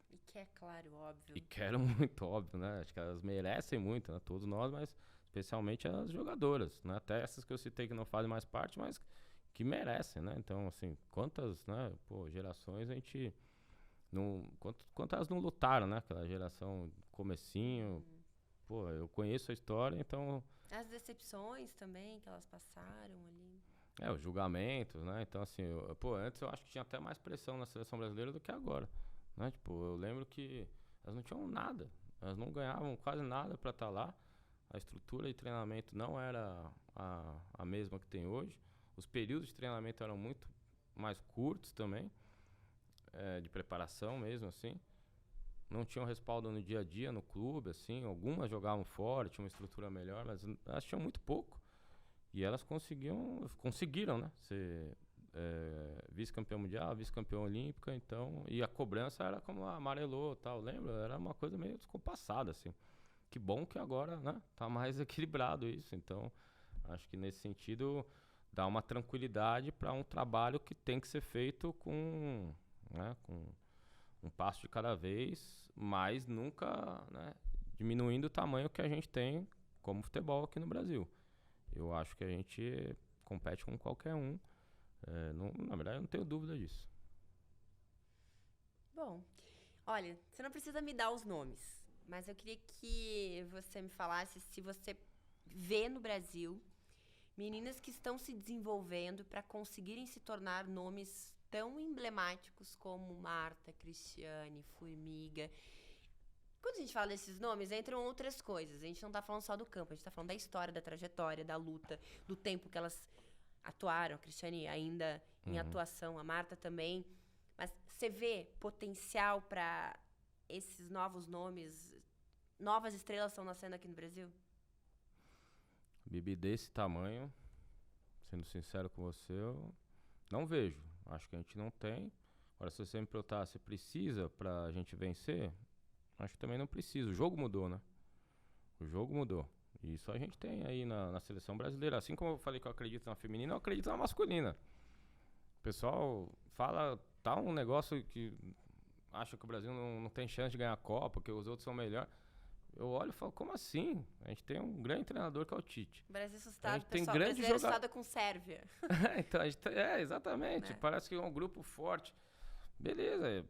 E quer, claro, óbvio. E quero muito, óbvio, né? Acho que elas merecem muito, né? Todos nós, mas especialmente as jogadoras, né? Até essas que eu citei que não fazem mais parte, mas que merecem, né? Então, assim, quantas, né, gerações a gente não... Quantas não lutaram, né? Aquela geração comecinho, eu conheço a história, então... As decepções também que elas passaram ali. Os julgamentos, né? Então, assim, antes eu acho que tinha até mais pressão na seleção brasileira do que agora, né? Tipo, eu lembro que elas não tinham nada, elas não ganhavam quase nada para estar lá. A estrutura de treinamento não era a mesma que tem hoje. Os períodos de treinamento eram muito mais curtos também, de preparação mesmo, assim. Não tinham respaldo no dia a dia, no clube, assim. Algumas jogavam fora, tinham uma estrutura melhor, mas elas tinham muito pouco. E elas conseguiram, né? Ser vice-campeão mundial, vice-campeão olímpica, então... E a cobrança era como amarelou, tal, lembra? Era uma coisa meio descompassada, assim. Que bom que agora, né, tá mais equilibrado isso. Então, acho que nesse sentido dá uma tranquilidade para um trabalho que tem que ser feito com um passo de cada vez, mas nunca, né, diminuindo o tamanho que a gente tem como futebol aqui no Brasil. Eu acho que a gente compete com qualquer um. Na verdade, eu não tenho dúvida disso. Bom, olha, você não precisa me dar os nomes. Mas eu queria que você me falasse se você vê no Brasil meninas que estão se desenvolvendo para conseguirem se tornar nomes tão emblemáticos como Marta, Cristiane, Formiga. Quando a gente fala desses nomes, entram outras coisas. A gente não está falando só do campo, a gente está falando da história, da trajetória, da luta, do tempo que elas atuaram. A Cristiane ainda em atuação, a Marta também. Mas você vê potencial para esses novos nomes, novas estrelas estão nascendo aqui no Brasil? Bibi, desse tamanho, sendo sincero com você, eu não vejo. Acho que a gente não tem. Agora, se você me perguntar se precisa pra gente vencer, acho que também não precisa. O jogo mudou, né? O jogo mudou. E isso a gente tem aí na seleção brasileira. Assim como eu falei que eu acredito na feminina, eu acredito na masculina. O pessoal fala, tá um negócio que acha que o Brasil não tem chance de ganhar a Copa, que os outros são melhores. Eu olho e falo, como assim? A gente tem um grande treinador que é o Tite. O Brasil assustado, tem pessoal. grande Brasileiro assustado com Sérvia. Então, exatamente. Parece que é um grupo forte. Beleza,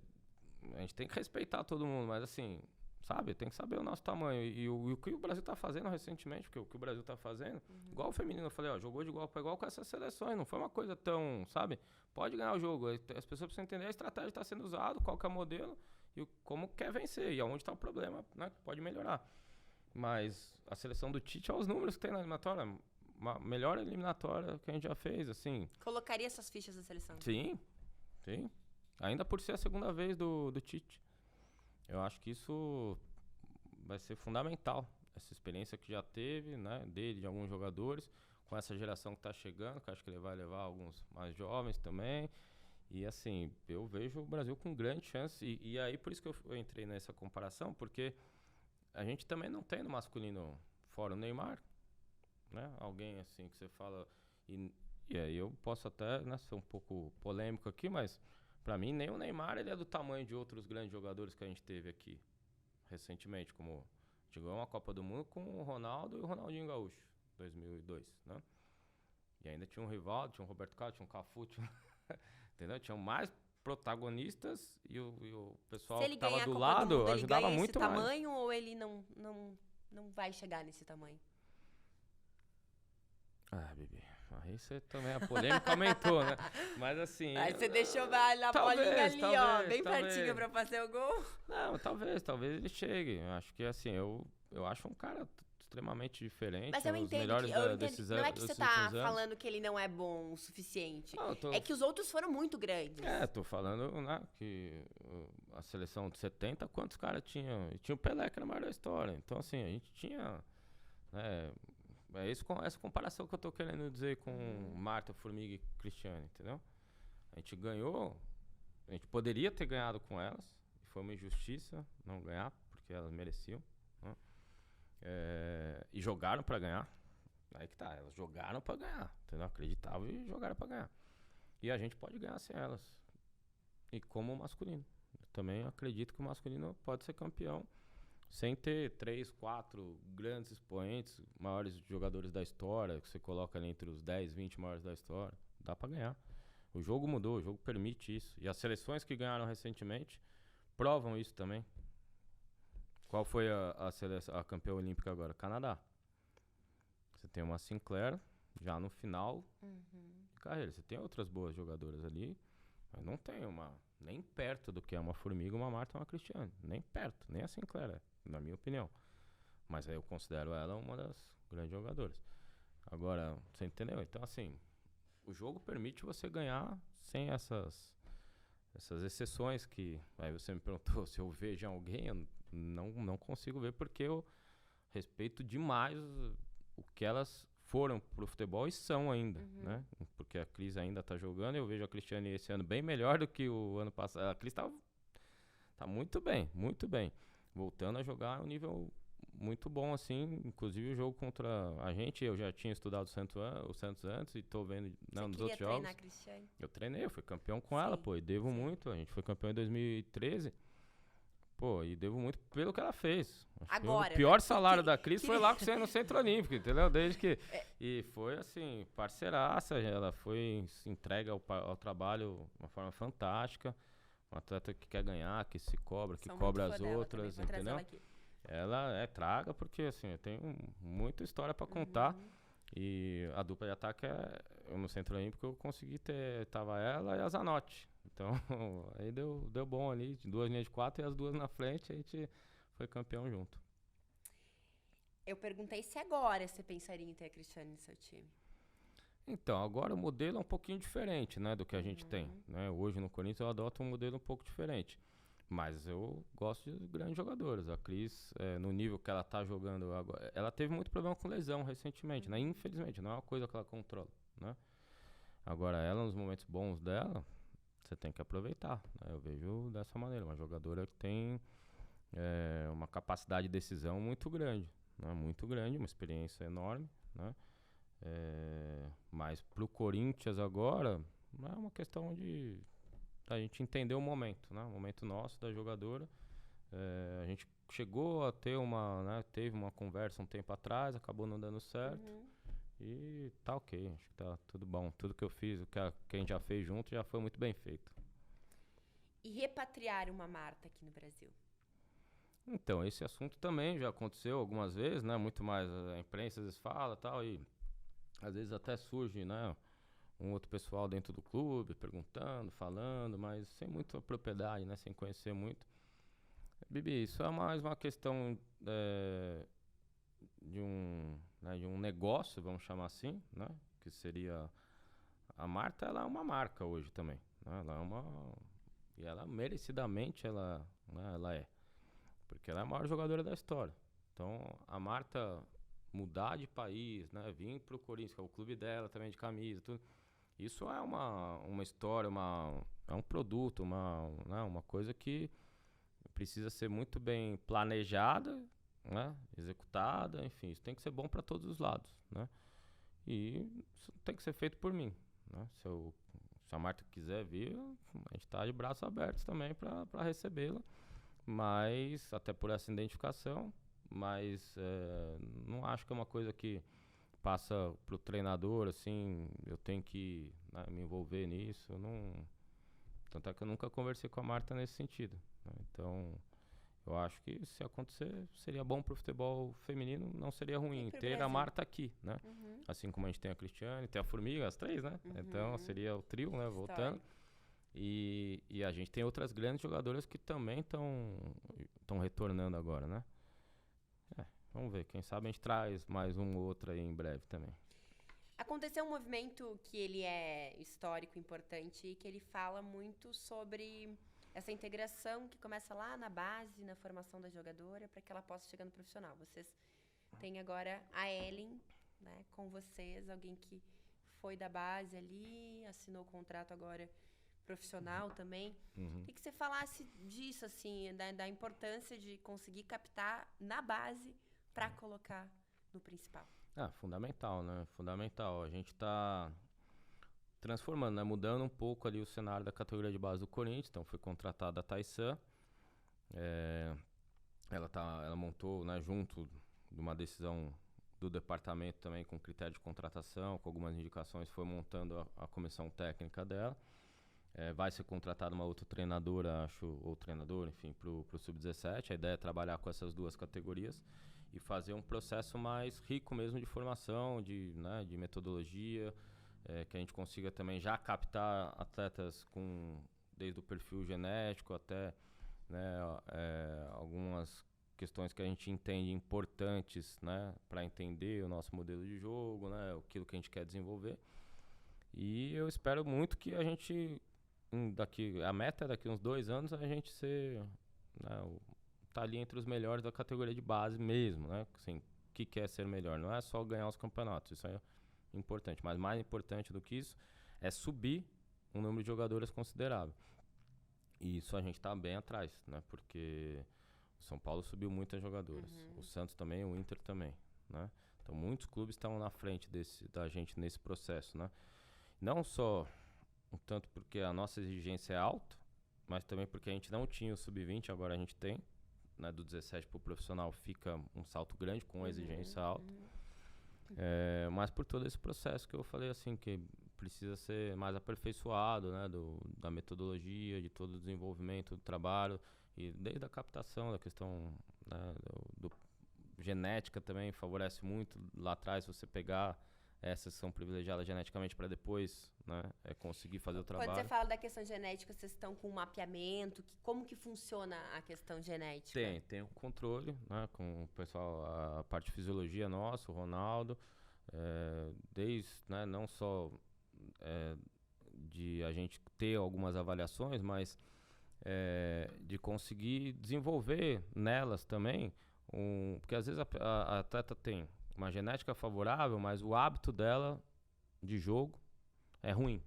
a gente tem que respeitar todo mundo, mas assim, sabe? Tem que saber o nosso tamanho. E o que o Brasil tá fazendo recentemente, porque o que o Brasil tá fazendo, igual o feminino, eu falei, jogou de igual para igual com essas seleções. Não foi uma coisa tão, sabe? Pode ganhar o jogo. As pessoas precisam entender a estratégia que está sendo usada, qual que é o modelo e como quer vencer. E aonde está o problema, né? Que pode melhorar. Mas a seleção do Tite, olha os números que tem na eliminatória. Uma melhor eliminatória que a gente já fez, assim. Colocaria essas fichas da seleção? Sim. Ainda por ser a segunda vez do Tite. Eu acho que isso vai ser fundamental. Essa experiência que já teve, né, dele, de alguns jogadores, com essa geração que está chegando, que acho que ele vai levar alguns mais jovens também. E assim, eu vejo o Brasil com grande chance. E aí, por isso que eu entrei nessa comparação, porque a gente também não tem no masculino, fora o Neymar, né? Alguém assim que você fala... E aí eu posso até, né, ser um pouco polêmico aqui, mas pra mim nem o Neymar ele é do tamanho de outros grandes jogadores que a gente teve aqui recentemente, como a gente ganhou uma Copa do Mundo com o Ronaldo e o Ronaldinho Gaúcho, 2002, né? E ainda tinha um Rivaldo, tinha um Roberto Carlos, tinha um Cafu, entendeu? Tinham mais protagonistas e o pessoal que estava do lado ajudava muito mais. Ele ganha esse tamanho ou ele não vai chegar nesse tamanho? Bibi, aí você também, a polêmica aumentou, né? Mas assim... Aí você deixou a bolinha ali, bem pertinho pra fazer o gol. Não, talvez ele chegue. Eu acho que assim, eu acho um cara extremamente diferente. Mas eu entendo desses não é que você tá falando que ele não é bom o suficiente. Não, é que os outros foram muito grandes. Tô falando, né, que a seleção de 70, quantos caras tinham? Tinha o Pelé, que era o maior da história. Então, assim, a gente tinha... essa comparação que eu tô querendo dizer com Marta, Formiga e Cristiane, entendeu? A gente ganhou, a gente poderia ter ganhado com elas, e foi uma injustiça não ganhar, porque elas mereciam, né? E jogaram pra ganhar. Aí que tá, elas jogaram pra ganhar, entendeu? Acreditavam e jogaram pra ganhar. E a gente pode ganhar sem elas. E como o masculino. Eu também acredito que o masculino pode ser campeão sem ter 3, 4 grandes expoentes, maiores jogadores da história, que você coloca ali entre os 10, 20 maiores da história, dá pra ganhar. O jogo mudou, o jogo permite isso. E as seleções que ganharam recentemente provam isso também. Qual foi a campeã olímpica agora? Canadá. Você tem uma Sinclair já no final de carreira. Você tem outras boas jogadoras ali, mas não tem uma nem perto do que é uma Formiga, uma Marta e uma Cristiane. Nem perto, nem a Sinclair, na minha opinião. Mas aí eu considero ela uma das grandes jogadoras. Agora, você entendeu? Então, assim, o jogo permite você ganhar sem essas exceções que... Aí você me perguntou se eu vejo alguém, eu não consigo ver, porque eu respeito demais o que elas foram pro futebol e são ainda, né? Porque a Cris ainda tá jogando, eu vejo a Cristiane esse ano bem melhor do que o ano passado. A Cris tá muito bem, muito bem. Voltando a jogar a um nível muito bom, assim. Inclusive o jogo contra a gente, eu já tinha estudado o Santos antes e tô vendo nos outros jogos. Treinar, Cristiane? Eu treinei, eu fui campeão com ela, pô, e devo muito. A gente foi campeão em 2013. Pô, e devo muito pelo que ela fez. Agora, o pior salário da Cris foi lá no Centro Olímpico, entendeu? Desde que... E foi, assim, parceiraça. Ela foi entregue ao trabalho de uma forma fantástica. Um atleta que quer ganhar, que se cobra, que cobra as outras, entendeu? Ela traga, porque, assim, eu tenho muita história pra contar. E a dupla de ataque, no Centro Olímpico, eu consegui tava ela e a Zanotti. Então, aí deu bom ali, 2 linhas de 4 e as 2 na frente, a gente foi campeão junto. Eu perguntei se agora você pensaria em ter a Cristiane no seu time. Então, agora o modelo é um pouquinho diferente, né, do que a gente tem, né? Hoje no Corinthians eu adoto um modelo um pouco diferente. Mas eu gosto de grandes jogadoras. A Cris, no nível que ela tá jogando agora, ela teve muito problema com lesão recentemente, né? Infelizmente, não é uma coisa que ela controla, né? Agora, ela, nos momentos bons dela, você tem que aproveitar, né? Eu vejo dessa maneira, uma jogadora que tem uma capacidade de decisão muito grande, né? Muito grande, uma experiência enorme, né? Mas pro Corinthians agora, é uma questão de a gente entender o momento, né? O momento nosso da jogadora. A gente chegou a ter teve uma conversa um tempo atrás, acabou não dando certo. E tá ok, acho que tá tudo bom. Tudo que eu fiz, o que a gente já fez junto, já foi muito bem feito. E repatriar uma Marta aqui no Brasil? Então, esse assunto também já aconteceu algumas vezes, né? Muito mais a imprensa às vezes fala e tal, e às vezes até surge, né? Um outro pessoal dentro do clube perguntando, falando, mas sem muita propriedade, né? Sem conhecer muito. Bibi, isso é mais uma questão de um negócio, vamos chamar assim, né? Que seria... A Marta, ela é uma marca hoje também, né? E ela, merecidamente, ela é. Porque ela é a maior jogadora da história. Então, a Marta mudar de país, né? Vir pro Corinthians, que é o clube dela também de camisa, tudo... Isso é uma história, é um produto, uma coisa que precisa ser muito bem planejada, né? Executada, enfim, isso tem que ser bom para todos os lados, né? E isso tem que ser feito por mim, né? Se a Marta quiser vir, a gente está de braços abertos também para recebê-la, mas até por essa identificação, mas não acho que é uma coisa que passa pro treinador, assim, eu tenho que, né, me envolver nisso, tanto é que eu nunca conversei com a Marta nesse sentido, né? Então, eu acho que se acontecer, seria bom pro futebol feminino, não seria ruim ter a Marta aqui, né? Assim como a gente tem a Cristiane, tem a Formiga, as 3, né? Então, seria o trio, né, voltando. E a gente tem outras grandes jogadoras que também estão retornando agora, né? Vamos ver, quem sabe a gente traz mais um ou outro aí em breve também. Aconteceu um movimento que ele é histórico, importante, e que ele fala muito sobre essa integração que começa lá na base, na formação da jogadora, para que ela possa chegar no profissional. Vocês têm agora a Ellen, né, com vocês, alguém que foi da base ali, assinou o contrato agora profissional também. Queria que você falasse disso, assim, da importância de conseguir captar na base para colocar no principal. Fundamental, né? Fundamental. A gente tá transformando, né? Mudando um pouco ali o cenário da categoria de base do Corinthians. Então foi contratada a Taissan. ela montou, né, junto de uma decisão do departamento também com critério de contratação, com algumas indicações, foi montando a comissão técnica dela. Vai ser contratada uma outra treinadora, ou treinador, enfim, para o Sub-17. A ideia é trabalhar com essas duas categorias e fazer um processo mais rico mesmo de formação, de metodologia, que a gente consiga também já captar atletas desde o perfil genético até, né, algumas questões que a gente entende importantes, né, para entender o nosso modelo de jogo, né, aquilo que a gente quer desenvolver. E eu espero muito que a gente, a meta é daqui uns 2 anos a gente ser, né, tá ali entre os melhores da categoria de base mesmo, né? Assim, o que é ser melhor? Não é só ganhar os campeonatos, isso é importante, mas mais importante do que isso é subir um número de jogadores considerável. E isso a gente está bem atrás, né? Porque o São Paulo subiu muitas jogadoras, o Santos também, o Inter também, né? Então muitos clubes estão na frente da gente nesse processo, né? Não só tanto porque a nossa exigência é alta, mas também porque a gente não tinha o Sub-20, agora a gente tem, né? Do 17 para o profissional fica um salto grande com a exigência alta. Mas por todo esse processo que eu falei, assim, que precisa ser mais aperfeiçoado, né, da metodologia, de todo o desenvolvimento do trabalho, e desde a captação da questão, né, do genética também favorece muito lá atrás você pegar essas que são privilegiadas geneticamente para depois, né, conseguir fazer o trabalho. Quando você fala da questão genética, vocês estão com um mapeamento? Como que funciona a questão genética? Tem um controle, né, com o pessoal, a parte de fisiologia nossa, o Ronaldo, desde, né, não só de a gente ter algumas avaliações, mas de conseguir desenvolver nelas também, porque às vezes a atleta tem uma genética favorável, mas o hábito dela de jogo é ruim,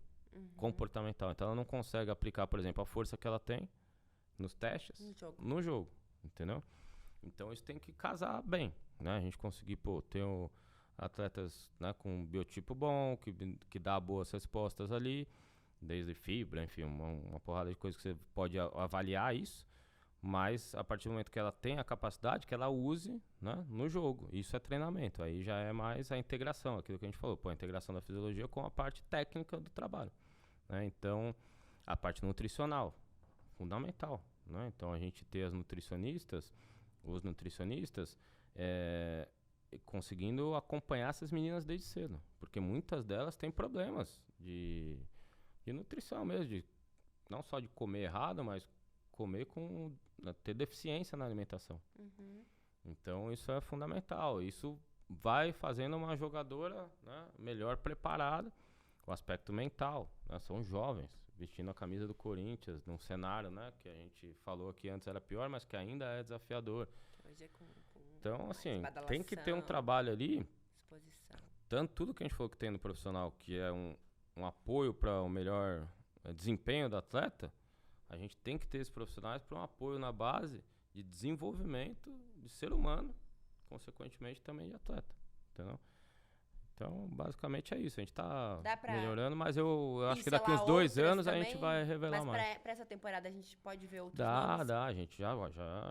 comportamental. Então ela não consegue aplicar, por exemplo, a força que ela tem nos testes no jogo, entendeu? Então isso tem que casar bem, né? A gente conseguir, ter atletas, né, com um biotipo bom, que dá boas respostas ali, desde fibra, enfim, uma porrada de coisas que você pode avaliar isso, mas a partir do momento que ela tem a capacidade, que ela use, né, no jogo. Isso é treinamento, aí já é mais a integração, aquilo que a gente falou, a integração da fisiologia com a parte técnica do trabalho, né? Então, a parte nutricional, fundamental, né? Então, a gente ter os nutricionistas, conseguindo acompanhar essas meninas desde cedo, porque muitas delas têm problemas de nutrição mesmo, não só de comer errado, mas comer ter deficiência na alimentação. Então isso é fundamental, isso vai fazendo uma jogadora, né, melhor preparada, o aspecto mental, né, são jovens, vestindo a camisa do Corinthians, num cenário, né, que a gente falou aqui antes era pior, mas que ainda é desafiador. Hoje é então, assim, tem que ter um trabalho ali, tanto tudo que a gente falou que tem no profissional, que é um apoio para o melhor desempenho do atleta, a gente tem que ter esses profissionais para um apoio na base de desenvolvimento de ser humano, consequentemente também de atleta, entendeu? Então, basicamente é isso. A gente está melhorando, mas eu acho que daqui uns 2 anos também, a gente vai revelar mais. Mas para essa temporada a gente pode ver outros nomes? Dá. A gente já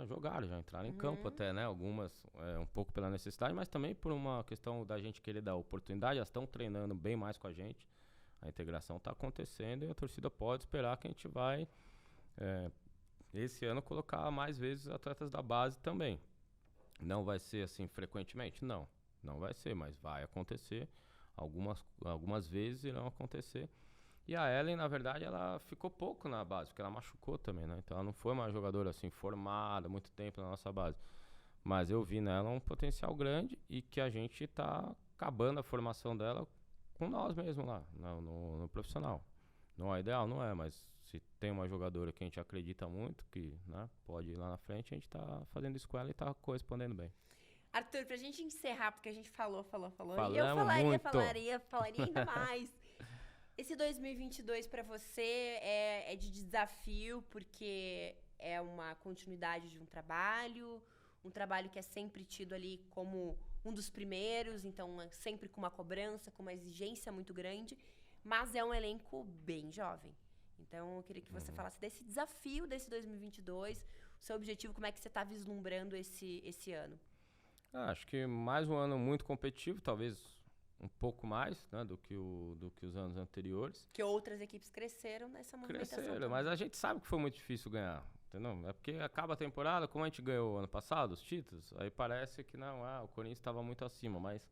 jogaram, já entraram em campo até, né? Algumas um pouco pela necessidade, mas também por uma questão da gente querer dar oportunidade. Elas estão treinando bem mais com a gente. A integração está acontecendo e a torcida pode esperar que a gente vai, esse ano, colocar mais vezes atletas da base também. Não vai ser assim frequentemente? Não vai ser, mas vai acontecer. Algumas vezes irão acontecer. E a Ellen, na verdade, ela ficou pouco na base, porque ela machucou também, né? Então ela não foi uma jogadora assim formada muito tempo na nossa base. Mas eu vi nela um potencial grande e que a gente está acabando a formação dela com nós mesmos lá, no profissional. Não é ideal, não é, mas se tem uma jogadora que a gente acredita muito, que, né, pode ir lá na frente, a gente está fazendo isso com ela e está correspondendo bem. Arthur, pra gente encerrar, porque a gente falou, Falamos e eu muito. falaria ainda mais. Esse 2022 pra você é de desafio, porque é uma continuidade de um trabalho que é sempre tido ali como um dos primeiros, então é sempre com uma cobrança, com uma exigência muito grande, mas é um elenco bem jovem. Então eu queria que você falasse desse desafio desse 2022, seu objetivo, como é que você está vislumbrando esse ano? Acho que mais um ano muito competitivo, talvez um pouco mais, né, do que os anos anteriores. Que outras equipes cresceram nessa movimentação. Cresceram, mas a gente sabe que foi muito difícil ganhar, entendeu? É porque acaba a temporada, como a gente ganhou ano passado, os títulos, aí parece que não, o Corinthians estava muito acima, mas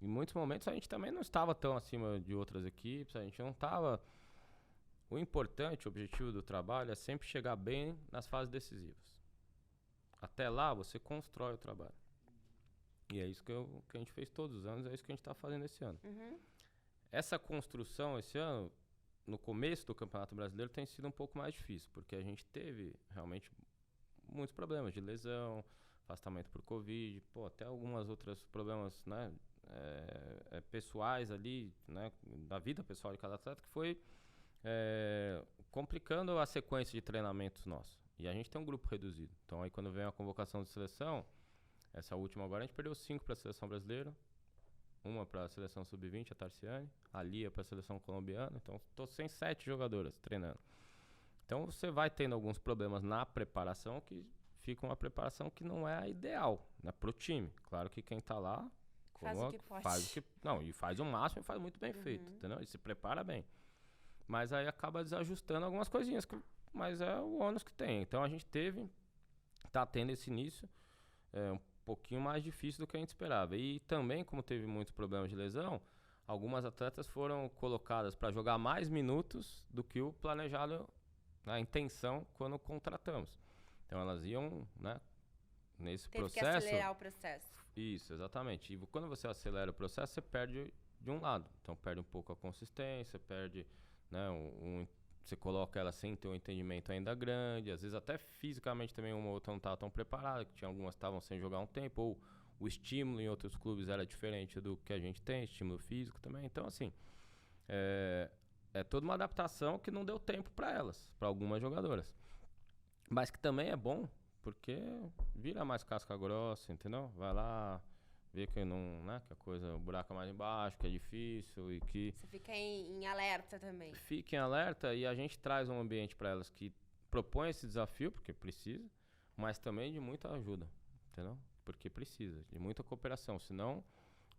em muitos momentos a gente também não estava tão acima de outras equipes, a gente não estava... O importante, o objetivo do trabalho é sempre chegar bem nas fases decisivas. Até lá, você constrói o trabalho. E é isso que a gente fez todos os anos, é isso que a gente está fazendo esse ano. Uhum. Essa construção esse ano, no começo do Campeonato Brasileiro, tem sido um pouco mais difícil, porque a gente teve realmente muitos problemas de lesão, afastamento por Covid, até algumas outros problemas, né, pessoais ali, né, da vida pessoal de cada atleta, que foi complicando a sequência de treinamentos nossos. E a gente tem um grupo reduzido. Então aí quando vem a convocação de seleção, essa última agora a gente perdeu 5 para a seleção brasileira, uma para a seleção sub-20, a Tarciane, a Lia para a seleção colombiana. Então estou sem 7 jogadoras treinando. Então você vai tendo alguns problemas na preparação, que fica uma preparação que não é a ideal, né, para o time. Claro que quem está lá faz o que pode. E faz o máximo e faz muito bem feito, entendeu? E se prepara bem. Mas aí acaba desajustando algumas coisinhas, mas é o ônus que tem. Então a gente tá tendo esse início um pouquinho mais difícil do que a gente esperava. E também, como teve muitos problemas de lesão, algumas atletas foram colocadas para jogar mais minutos do que o planejado, a intenção, quando contratamos. Então elas iam, né, nesse processo... Teve que acelerar o processo. Isso, exatamente. E quando você acelera o processo, você perde de um lado. Então perde um pouco a consistência, perde... Né, você coloca ela sem ter um entendimento ainda grande, às vezes até fisicamente também uma ou outra não estava tão preparada, que tinha algumas que estavam sem jogar um tempo, ou o estímulo em outros clubes era diferente do que a gente tem, estímulo físico também. Então, assim, é toda uma adaptação que não deu tempo para elas, para algumas jogadoras. Mas que também é bom, porque vira mais casca grossa, entendeu? Vai lá... Ver que não, né, que a coisa, o buraco é mais embaixo, que é difícil e que... Você fica em alerta também. Fica em alerta e a gente traz um ambiente para elas que propõe esse desafio, porque precisa, mas também de muita ajuda, entendeu? Porque precisa, de muita cooperação, senão,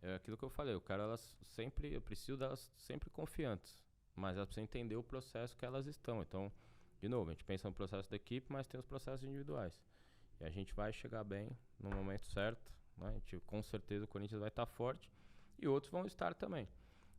é aquilo que eu falei, eu preciso delas sempre confiantes, mas elas precisam entender o processo que elas estão. Então, de novo, a gente pensa no processo da equipe, mas tem os processos individuais. E a gente vai chegar bem no momento certo, né? Com certeza o Corinthians vai estar forte e outros vão estar também.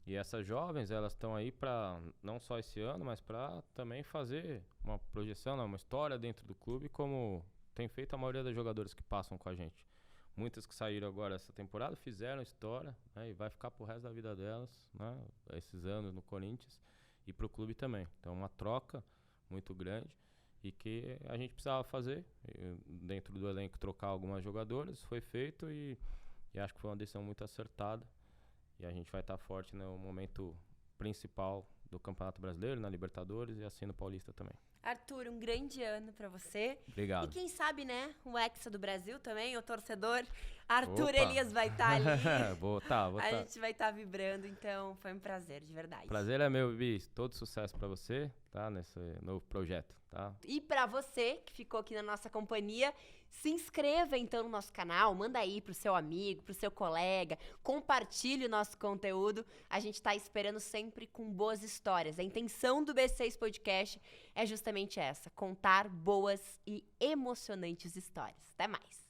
E essas jovens, elas estão aí para não só esse ano, mas para também fazer uma projeção, uma história dentro do clube, como tem feito a maioria das jogadoras que passam com a gente. Muitas que saíram agora essa temporada fizeram história, né, e vai ficar pro resto da vida delas, né, esses anos no Corinthians e pro clube também. Então uma troca muito grande. E que a gente precisava fazer, dentro do elenco, trocar algumas jogadoras, foi feito e acho que foi uma decisão muito acertada. E a gente vai estar forte no momento principal do Campeonato Brasileiro, na Libertadores e assim no Paulista também. Arthur, um grande ano pra você. Obrigado. E quem sabe, né, o Hexa do Brasil também, o torcedor Arthur Elias vai estar ali. Vou tá. A gente vai estar vibrando, então foi um prazer, de verdade. Prazer é meu, Bibi. Todo sucesso pra você, tá, nesse novo projeto, tá? E pra você que ficou aqui na nossa companhia, se inscreva então no nosso canal, manda aí pro seu amigo, pro seu colega, compartilhe o nosso conteúdo. A gente tá esperando sempre com boas histórias. A intenção do B6 Podcast é justamente essa, contar boas e emocionantes histórias. Até mais!